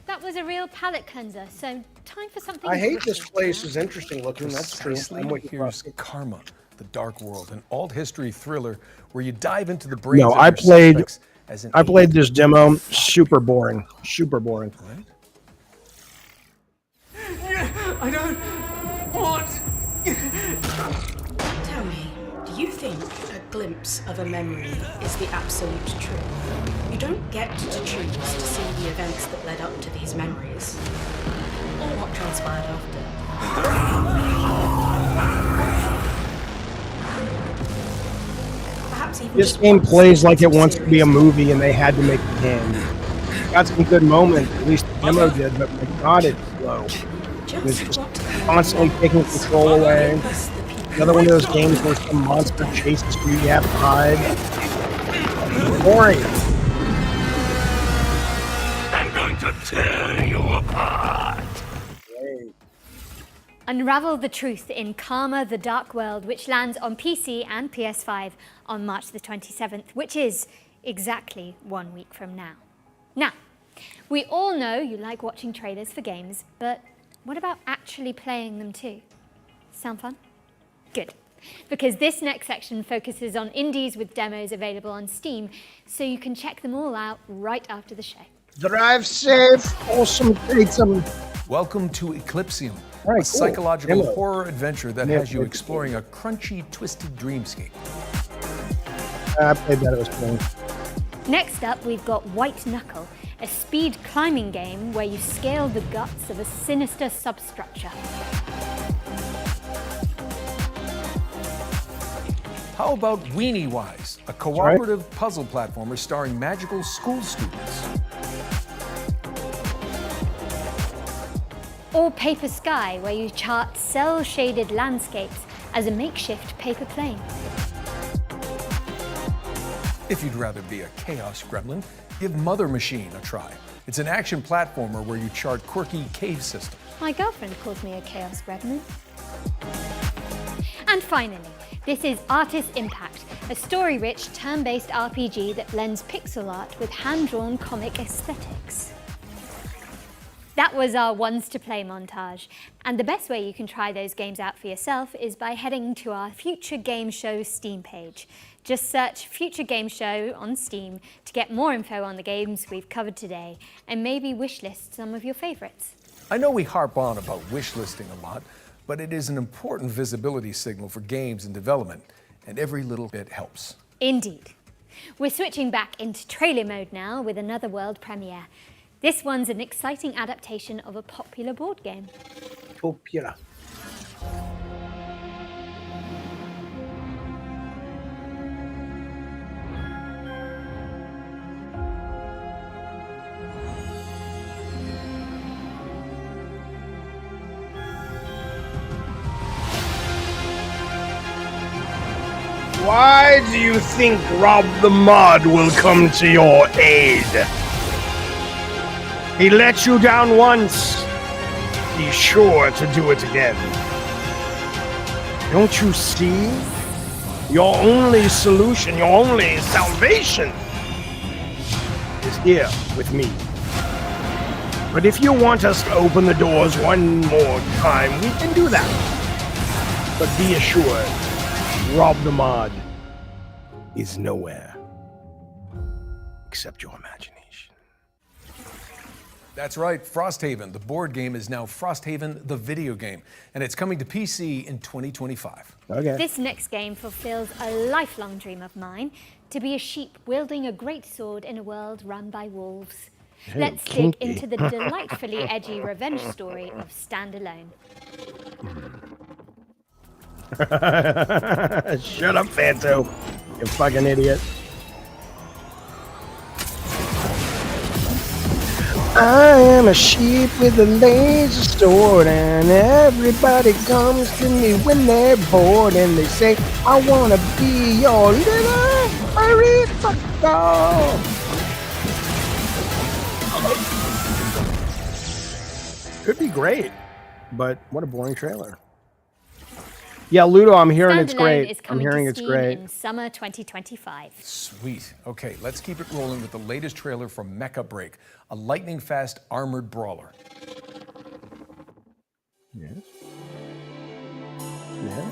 That was a real palate cleanser, so time for something I hate this British place now. is interesting looking. That's true. Precisely, I'm with you, here's Rusty. Karma, The Dark World, an alt history thriller where you dive into the brains No, of I your played. suspects as an I played this demo. Super boring. Super boring. I don't want. Tell me, do you think a glimpse of a memory is the absolute truth? You don't get to choose to see the events that led up to these memories, or what transpired after. Perhaps even This just game one plays like it sequence of wants to be a movie, and they had to make the game. Got some good moments, at least the demo did, but my God, it's slow. It's just constantly taking control away. Another one of those games where some monster chases you, you have to hide. Boring. I'm going to tear you apart. Unravel the truth in Karma the Dark World, which lands on PC and PS5 on March the 27th, which is exactly 1 week from now. Now, we all know you like watching trailers for games, but what about actually playing them too? Sound fun? Good. Because this next section focuses on indies with demos available on Steam, so you can check them all out right after the show. Drive safe. Awesome. Welcome to Eclipsium, All right, a cool. psychological Demo. horror adventure that Yeah, has you cool. exploring a crunchy, twisted dreamscape. I played that. It was fun. Next up, we've got White Knuckle, a speed climbing game where you scale the guts of a sinister substructure. How about Weenie Wise, a cooperative puzzle platformer starring magical school students? Or Paper Sky, where you chart cell-shaded landscapes as a makeshift paper plane. If you'd rather be a chaos gremlin, give Mother Machine a try. It's an action platformer where you chart quirky cave systems. My girlfriend calls me a chaos gremlin. And finally, this is Artist Impact, a story-rich, turn-based RPG that blends pixel art with hand-drawn comic aesthetics. That was our ones to play montage, and the best way you can try those games out for yourself is by heading to our Future Game Show Steam page. Just search Future Game Show on Steam to get more info on the games we've covered today, and maybe wishlist some of your favorites. I know we harp on about wishlisting a lot, but it is an important visibility signal for games in development, and every little bit helps. Indeed. We're switching back into trailer mode now with another world premiere. This one's an exciting adaptation of a popular board game. Popular. Why do you think Rob the Mod will come to your aid? He let you down once. He's sure to do it again. Don't you see? Your only solution, your only salvation is here with me. But if you want us to open the doors one more time, we can do that. But be assured, Rob the Mod is nowhere except your imagination. That's right, Frosthaven, the board game, is now Frosthaven, the video game, and it's coming to PC in 2025. Okay. This next game fulfills a lifelong dream of mine, to be a sheep wielding a great sword in a world run by wolves. Hey, Let's dig kinky. into the delightfully edgy revenge story of Standalone. Shut up, Fanto. You fucking idiot. I am a sheep with a laser sword, and everybody comes to me when they're bored, and they say, I wanna be your little furry fucker. Could be great, but what a boring trailer. Yeah, Ludo, I'm hearing it's Standalone great. is I'm coming hearing to it's Steam great. in summer 2025. Sweet. Okay, let's keep it rolling with the latest trailer from Mecca Break, a lightning-fast armored brawler. Yes. Yes.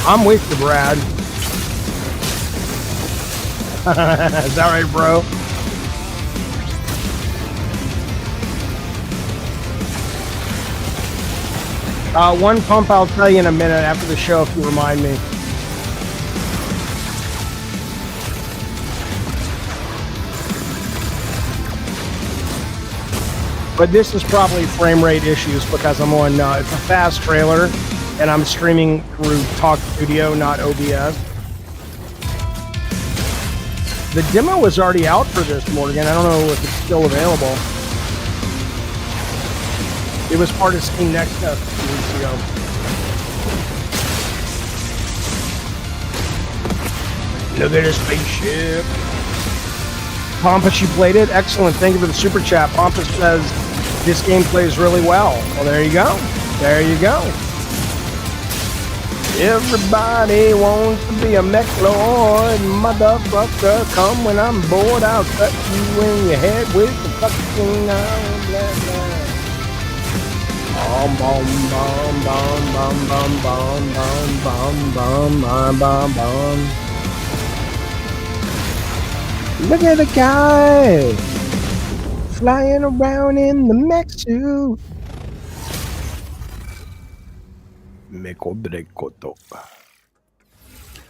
I'm with you, Brad. Is that right, bro? One pump I'll tell you in a minute after the show if you remind me. But this is probably frame rate issues because I'm on, it's a fast trailer and I'm streaming through Talk Studio, not OBS. The demo was already out for this, Morgan. I don't know if it's still available. It was part of Steam Next Fest 2 weeks ago. Look at this spaceship. Pompous, you played it? Excellent. Thank you for the super chat. Pompous says this game plays really well. Well, there you go. There you go. Everybody wants to be a mech lord. Motherfucker, come when I'm bored. I'll cut you in your head with the fucking blah, blah. Bum, bum, bum, bum, bum, bum, bum, bum, bum, bum, bum, bum. Look at the guy flying around in the mech suit.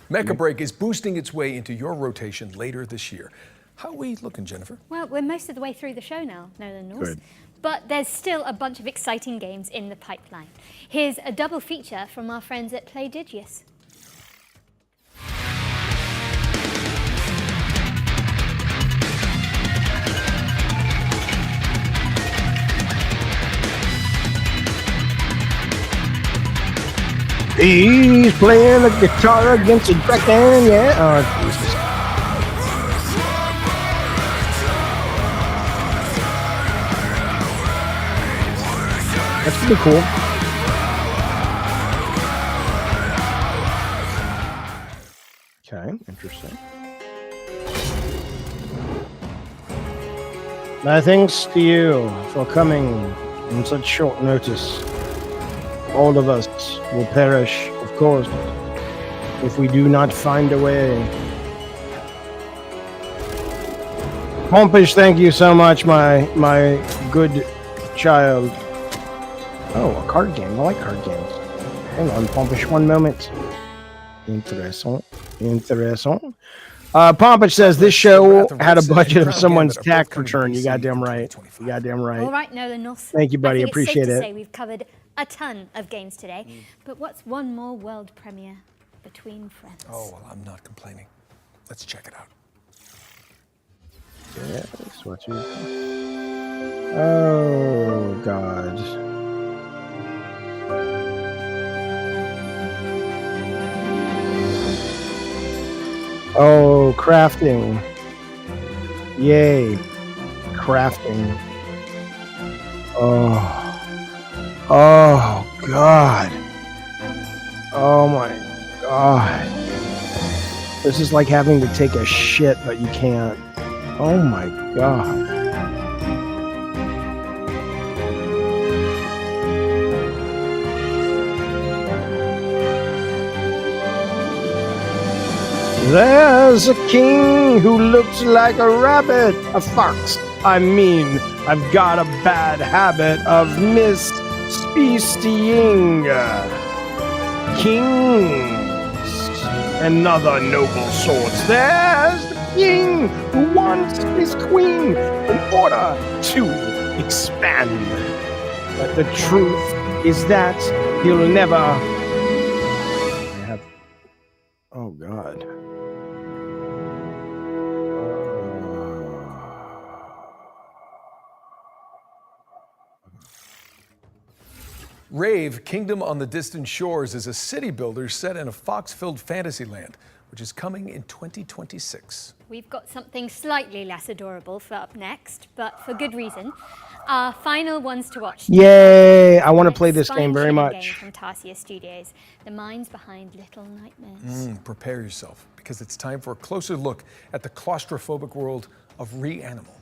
Mecca Break is boosting its way into your rotation later this year. How are we looking, Jennifer? Well, we're most of the way through the show now, Nolan North. Good. But there's still a bunch of exciting games in the pipeline. Here's a double feature from our friends at Playdigious. He's playing the guitar against a dragon, yeah. Oh, Jesus. That's pretty cool. Okay, interesting. My thanks to you for coming in such short notice. All of us will perish, of course, if we do not find a way. Pompish, thank you so much, my good child. Oh, a card game. I like card games. Hang on, Pompish, one moment. Interessant. Interessant. Pompish says this show had a budget of someone's tax return. You goddamn right. You goddamn right. All right, Nolan North. Thank you, buddy. I think Appreciate it's safe it. to say we've covered a ton of games today, but what's one more world premiere between friends? Oh, well, I'm not complaining. Let's check it out. Yes, what you... Oh, God. Oh, crafting. Yay. Crafting. Oh. Oh, God. Oh, my God. This is like having to take a shit, but you can't. Oh, my God. There's a king who looks like a rabbit, a fox. I mean, I've got a bad habit of misspeciing kings and other noble sorts. There's the king who wants his queen in order to expand. But the truth is that he'll never have... Oh, God. Rave, Kingdom on the Distant Shores, is a city builder set in a fox-filled fantasy land, which is coming in 2026. We've got something slightly less adorable for up next, but for good reason. Our final ones to watch. Yay! I want to play this game very much. Game from Tarsier Studios, the minds behind Little Nightmares. Prepare yourself, because it's time for a closer look at the claustrophobic world of Reanimal.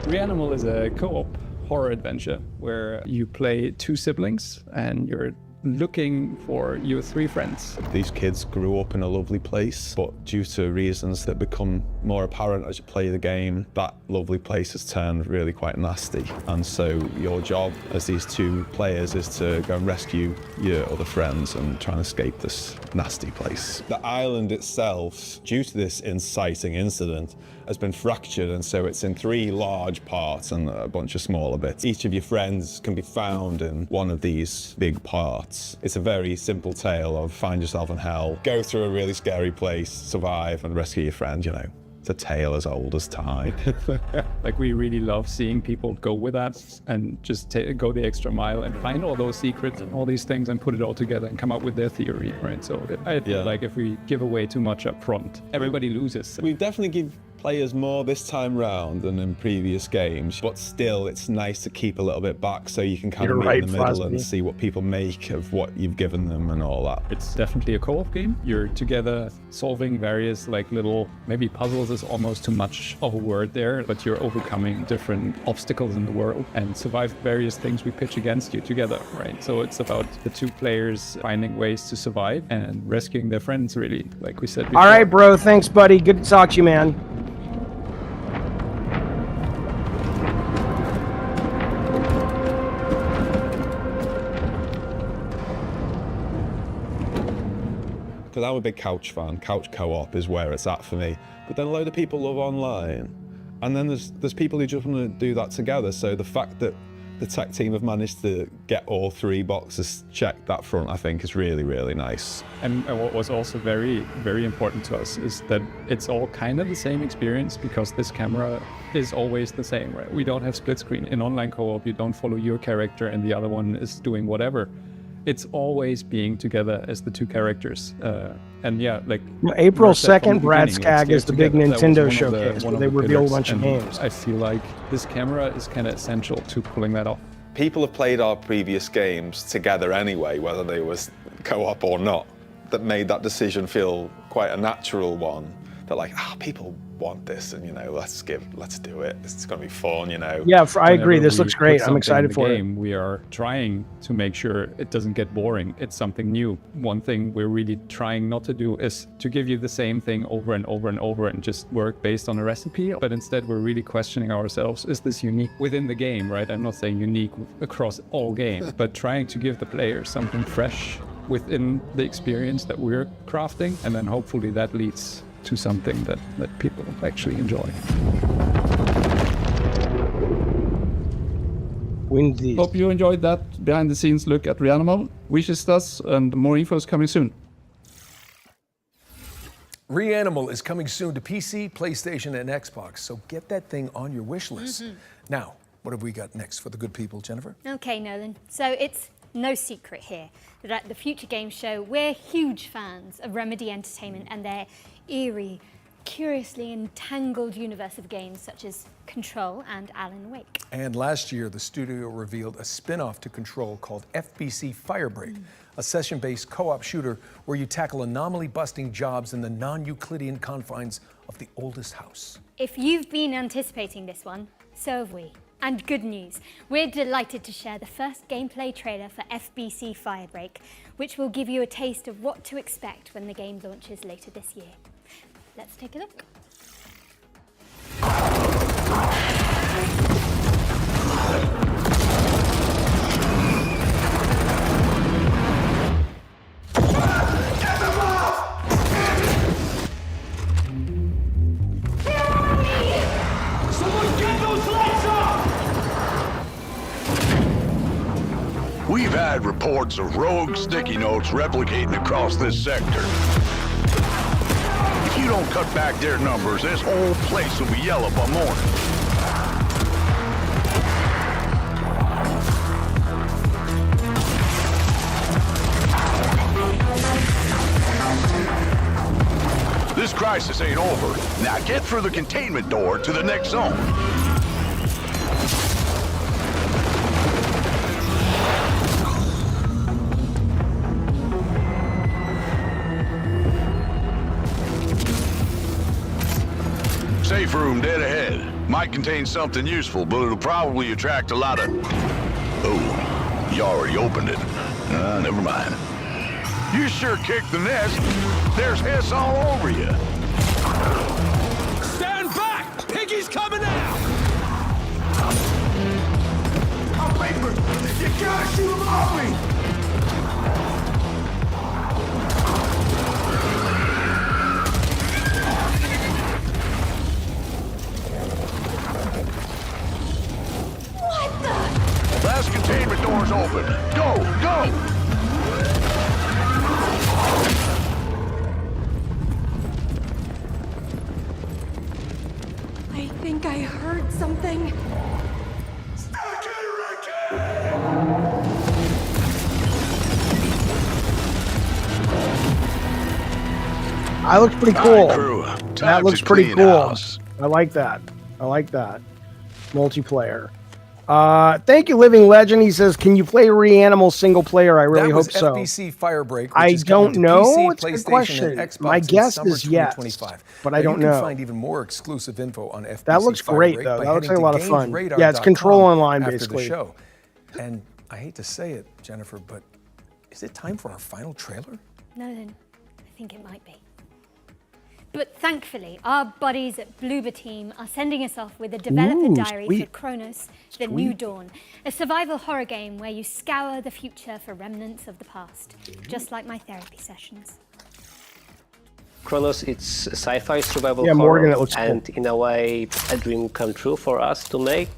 Reanimal is a co-op horror adventure where you play two siblings and you're looking for your three friends. These kids grew up in a lovely place, but due to reasons that become more apparent as you play the game, that lovely place has turned really quite nasty. And so your job as these two players is to go and rescue your other friends and try and escape this nasty place. The island itself, due to this inciting incident, has been fractured, and so it's in three large parts and a bunch of smaller bits. Each of your friends can be found in one of these big parts. It's a very simple tale of find yourself in hell, go through a really scary place, survive and rescue your friend, you know. It's a tale as old as time. Like, we really love seeing people go with us and just go the extra mile and find all those secrets and all these things and put it all together and come up with their theory, right? So I feel like if we give away too much up front, everybody loses. We definitely give players more this time round than in previous games, but still it's nice to keep a little bit back so you can kind of meet in the middle and see what people make of what you've given them and all that. It's definitely a co-op game. You're together solving various like little, maybe puzzles is almost too much of a word there, but you're overcoming different obstacles in the world and survive various things we pitch against you together, right? So it's about the two players finding ways to survive and rescuing their friends, really, like we said before. All right, bro. Thanks, buddy. Good to talk to you, man. Because I'm a big couch fan. Couch co-op is where it's at for me. But then a load of people love online. And then there's people who just want to do that together. So the fact that the tech team have managed to get all three boxes checked that front, I think is really, really nice. And what was also very, very important to us is that it's all kind of the same experience because this camera is always the same, right? We don't have split screen. In online co-op, you don't follow your character and the other one is doing whatever. It's always being together as the two characters. And yeah, like April 2nd, Bradskag is the big Nintendo showcase where they reveal a bunch of games. I feel like this camera is kind of essential to pulling that off. People have played our previous games together anyway, whether they was co-op or not. That made that decision feel quite a natural one. That like, people want this, and you know, let's do it. It's gonna be fun, you know. Yeah, I agree. This looks great. I'm excited for it. We are trying to make sure it doesn't get boring. It's something new. One thing we're really trying not to do is to give you the same thing over and over and over and just work based on a recipe. But instead, we're really questioning ourselves: is this unique within the game? Right? I'm not saying unique across all games, but trying to give the player something fresh within the experience that we're crafting, and then hopefully that leads to something that people actually enjoy. Windy. Hope you enjoyed that behind the scenes look at Reanimal. Wishes us, and more info is coming soon. Reanimal is coming soon to PC, PlayStation, and Xbox, so get that thing on your wish list. Now, what have we got next for the good people, Jennifer? Okay, Nolan. So it's no secret here that at the Future Games Show, we're huge fans of Remedy Entertainment and their eerie, curiously entangled universe of games such as Control and Alan Wake. And last year, the studio revealed a spin-off to Control called FBC Fire Break, a session-based co-op shooter where you tackle anomaly-busting jobs in the non-Euclidean confines of the oldest house. If you've been anticipating this one, so have we. And good news, we're delighted to share the first gameplay trailer for FBC Fire Break, which will give you a taste of what to expect when the game launches later this year. Let's take a look. We've had reports of rogue sticky notes replicating across this sector. If you don't cut back their numbers, this whole place will be yellow by morning. This crisis ain't over. Now get through the containment door to the next zone. Safe room dead ahead. Might contain something useful, but it'll probably attract a lot of... Oh, you already opened it. Never mind. You sure kicked the nest. There's hiss all over you. Stand back! Piggy's coming out! I'm paper! You gotta shoot him off me! What the? Last containment door's open. Go, go! I think I heard something. That looks pretty cool. Crew, That looks to pretty clean cool. house. I like that. I like that. Multiplayer. Thank you, Living Legend. He says, "Can you play Reanimal single player?" I really That was hope so. FBC Fire Break, which I is coming don't to know. PC, It's a good PlayStation, question. and Xbox My in guess summer is yes, 2025. but I don't You know. can find even more exclusive info on FBC That looks Fire great, Break though. by That looks heading like a to lot of fun. gamesradar.com Yeah, it's Control Online, after basically. the show. And I hate to say it, Jennifer, but is it time for our final trailer? No, then I think it might be. But thankfully, our buddies at Bloober Team are sending us off with a developer diary for Kronos, The New Dawn, a survival horror game where you scour the future for remnants of the past, just like my therapy sessions. Kronos, it's a sci-fi survival Yeah, horror, Morgan, it looks cool. and in a way, a dream come true for us to make.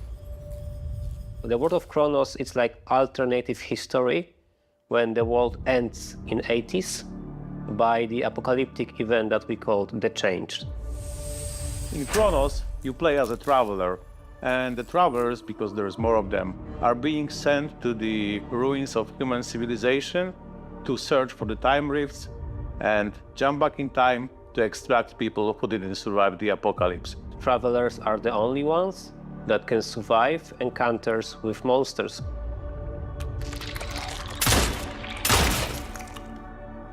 The world of Kronos, it's like alternative history when the world ends in 80s by the apocalyptic event that we called The Change. In Kronos, you play as a traveler, and the travelers, because there's more of them, are being sent to the ruins of human civilization to search for the time rifts and jump back in time to extract people who didn't survive the apocalypse. Travelers are the only ones that can survive encounters with monsters.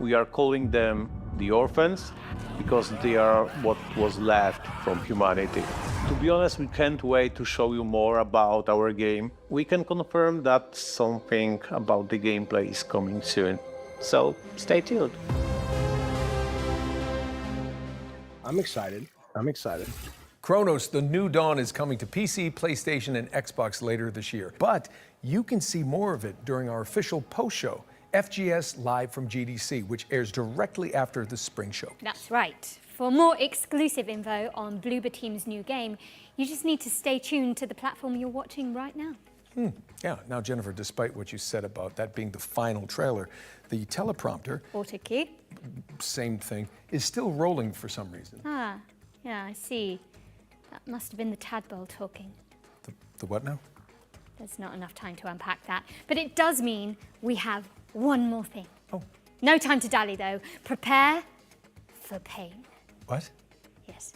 We are calling them the orphans because they are what was left from humanity. To be honest, we can't wait to show you more about our game. We can confirm that something about the gameplay is coming soon. So stay tuned. I'm excited. I'm excited. Kronos, The New Dawn is coming to PC, PlayStation, and Xbox later this year. But you can see more of it during our official post-show, FGS Live from GDC, which airs directly after the spring show. That's right. For more exclusive info on Bloober Team's new game, you just need to stay tuned to the platform you're watching right now. Yeah, now Jennifer, despite what you said about that being the final trailer, the teleprompter, Auto key. same thing, is still rolling for some reason. Ah, yeah, I see. That must have been the tadpole talking. The what now? There's not enough time to unpack that. But it does mean we have one more thing. Oh. No time to dally, though. Prepare for pain. What? Yes.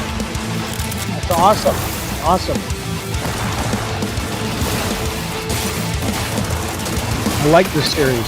That's awesome. Awesome. I like this series.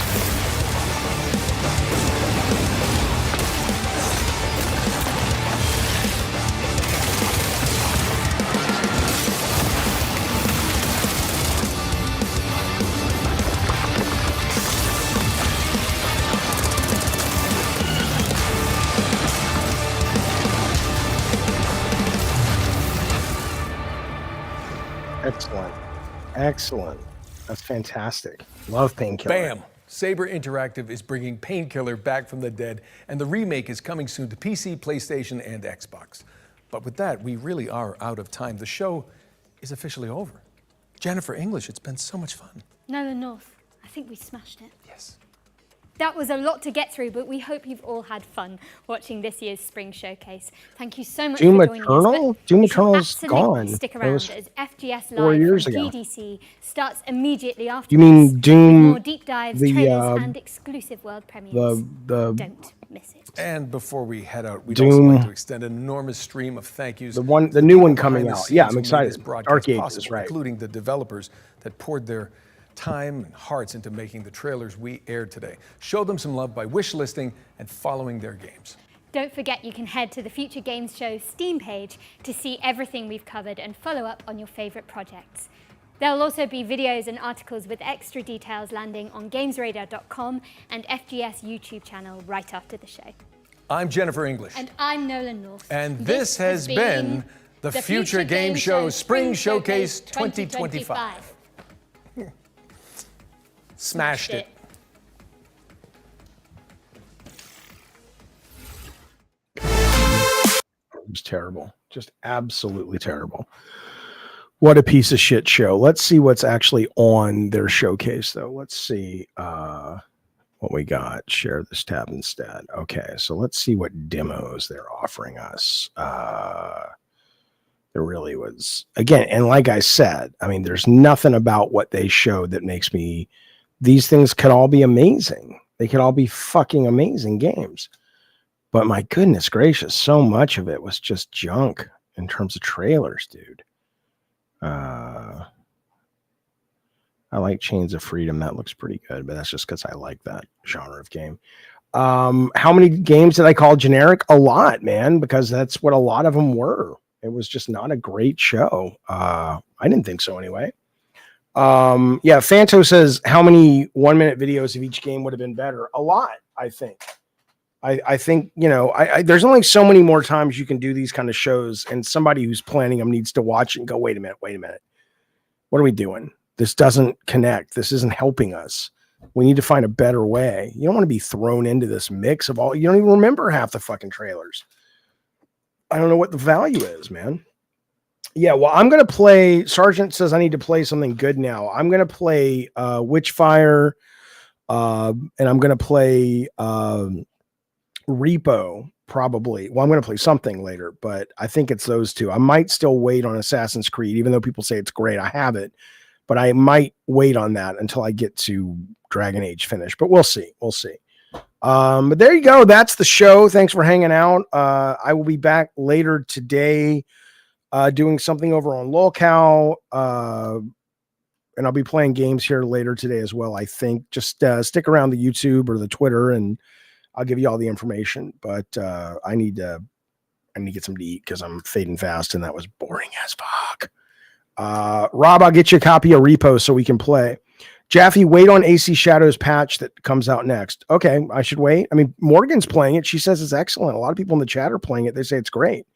Excellent. Excellent. That's fantastic. Love Painkiller. Bam! Saber Interactive is bringing Painkiller back from the dead, and the remake is coming soon to PC, PlayStation, and Xbox. But with that, we really are out of time. The show is officially over. Jennifer English, it's been so much fun. Nolan North, I think we smashed it. Yes. That was a lot to get through, but we hope you've all had fun watching this year's Spring Showcase. Thank you so much Doom for joining Eternal? us. but Doom you should Eternal's absolutely gone. Stick That around was as FGS 4 Live years from ago. GDC starts immediately after You mean this, with Doom, more deep dives, the, trailers, and exclusive world premieres. the Don't. won't miss it. And before we head out, we'd Doom. also like to extend an enormous stream of thank yous. The to new people one behind coming the out. scenes Yeah, I'm who made excited. this broadcast Dark Ages, possible, right. including the developers that poured their time and hearts into making the trailers we aired today. Show them some love by wish listing and following their games. Don't forget you can head to the Future Games Show Steam page to see everything we've covered and follow up on your favourite projects. There'll also be videos and articles with extra details landing on gamesradar.com and FGS YouTube channel right after the show. I'm Jennifer English. And I'm Nolan North. And this has been the Future Game Show Spring Showcase 2025. Smashed it. It was terrible. Just absolutely terrible. What a piece of shit show. Let's see what's actually on their showcase, though. Let's see what we got. Share this tab instead. Okay, so let's see what demos they're offering us. There really was, again, and like I said, I mean, there's nothing about what they showed that makes me, these things could all be amazing. They could all be fucking amazing games. But my goodness gracious, so much of it was just junk in terms of trailers, dude. I like Chains of Freedom. That looks pretty good, but that's just because I like that genre of game. How many games did I call generic? A lot, man, because that's what a lot of them were. It was just not a great show. I didn't think so anyway. Yeah, Fanto says, how many 1-minute videos of each game would have been better? A lot, I think. I think, you know, there's only so many more times you can do these kind of shows, and somebody who's planning them needs to watch it and go, wait a minute. What are we doing? This doesn't connect. This isn't helping us. We need to find a better way. You don't want to be thrown into this mix of all, you don't even remember half the fucking trailers. I don't know what the value is, man. Yeah, well, I'm going to play, Sergeant says I need to play something good now. I'm going to play Witchfire, and I'm going to play Repo, probably. Well, I'm going to play something later, but I think it's those two. I might still wait on Assassin's Creed, even though people say it's great. I have it, but I might wait on that until I get to Dragon Age finish, but we'll see. We'll see. But there you go. That's the show. Thanks for hanging out. I will be back later today doing something over on Lolcow, and I'll be playing games here later today as well. I think just stick around the YouTube or the Twitter, and I'll give you all the information. But I need to get something to eat because I'm fading fast, and that was boring as fuck. Rob, I'll get you a copy of Repo so we can play. Jaffe, wait on AC Shadows patch that comes out next. Okay, I should wait. I mean, Morgan's playing it. She says it's excellent. A lot of people in the chat are playing it. They say it's great.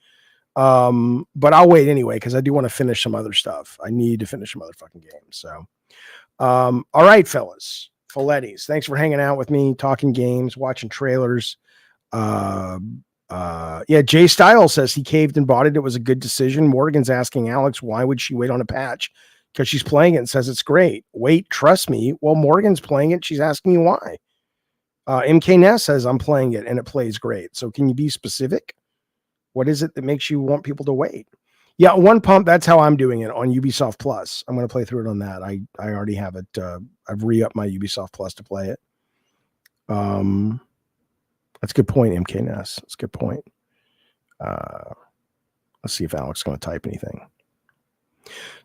But I'll wait anyway because I do want to finish some other stuff. I need to finish some other fucking games. So, all right, fellas, Follettis, thanks for hanging out with me, talking games, watching trailers. Yeah, Jay Styles says he caved and bought it. It was a good decision. Morgan's asking Alex, why would she wait on a patch? Because she's playing it and says it's great. Wait, trust me. Well, Morgan's playing it. She's asking you why. MK Ness says I'm playing it and it plays great. So can you be specific? What is it that makes you want people to wait? Yeah, One Pump. That's how I'm doing it on Ubisoft Plus. I'm going to play through it on that. I already have it. I've re-upped my Ubisoft Plus to play it. That's a good point, MK Ness. That's a good point. Let's see if Alex is going to type anything.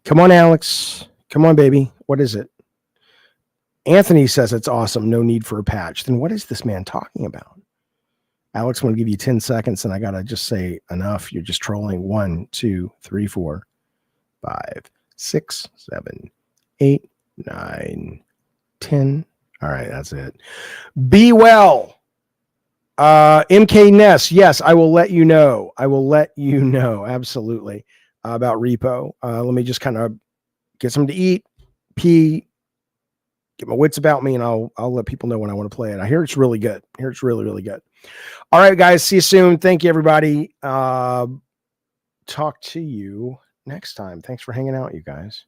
Come on, Alex. Come on, baby. What is it? Anthony says it's awesome. No need for a patch. Then what is this man talking about? Alex, I'm going to give you 10 seconds, and I got to just say enough. You're just trolling. 1, 2, 3, 4, 5, 6, 7, 8, 9, 10. All right, that's it. Be well. MK Ness, yes, I will let you know. I will let you know. Absolutely. About Repo. Let me just kind of get something to eat, pee, get my wits about me, and I'll let people know when I want to play it. I hear it's really good. I hear it's really, really good. All right, guys. See you soon. Thank you, everybody. Talk to you next time. Thanks for hanging out, you guys.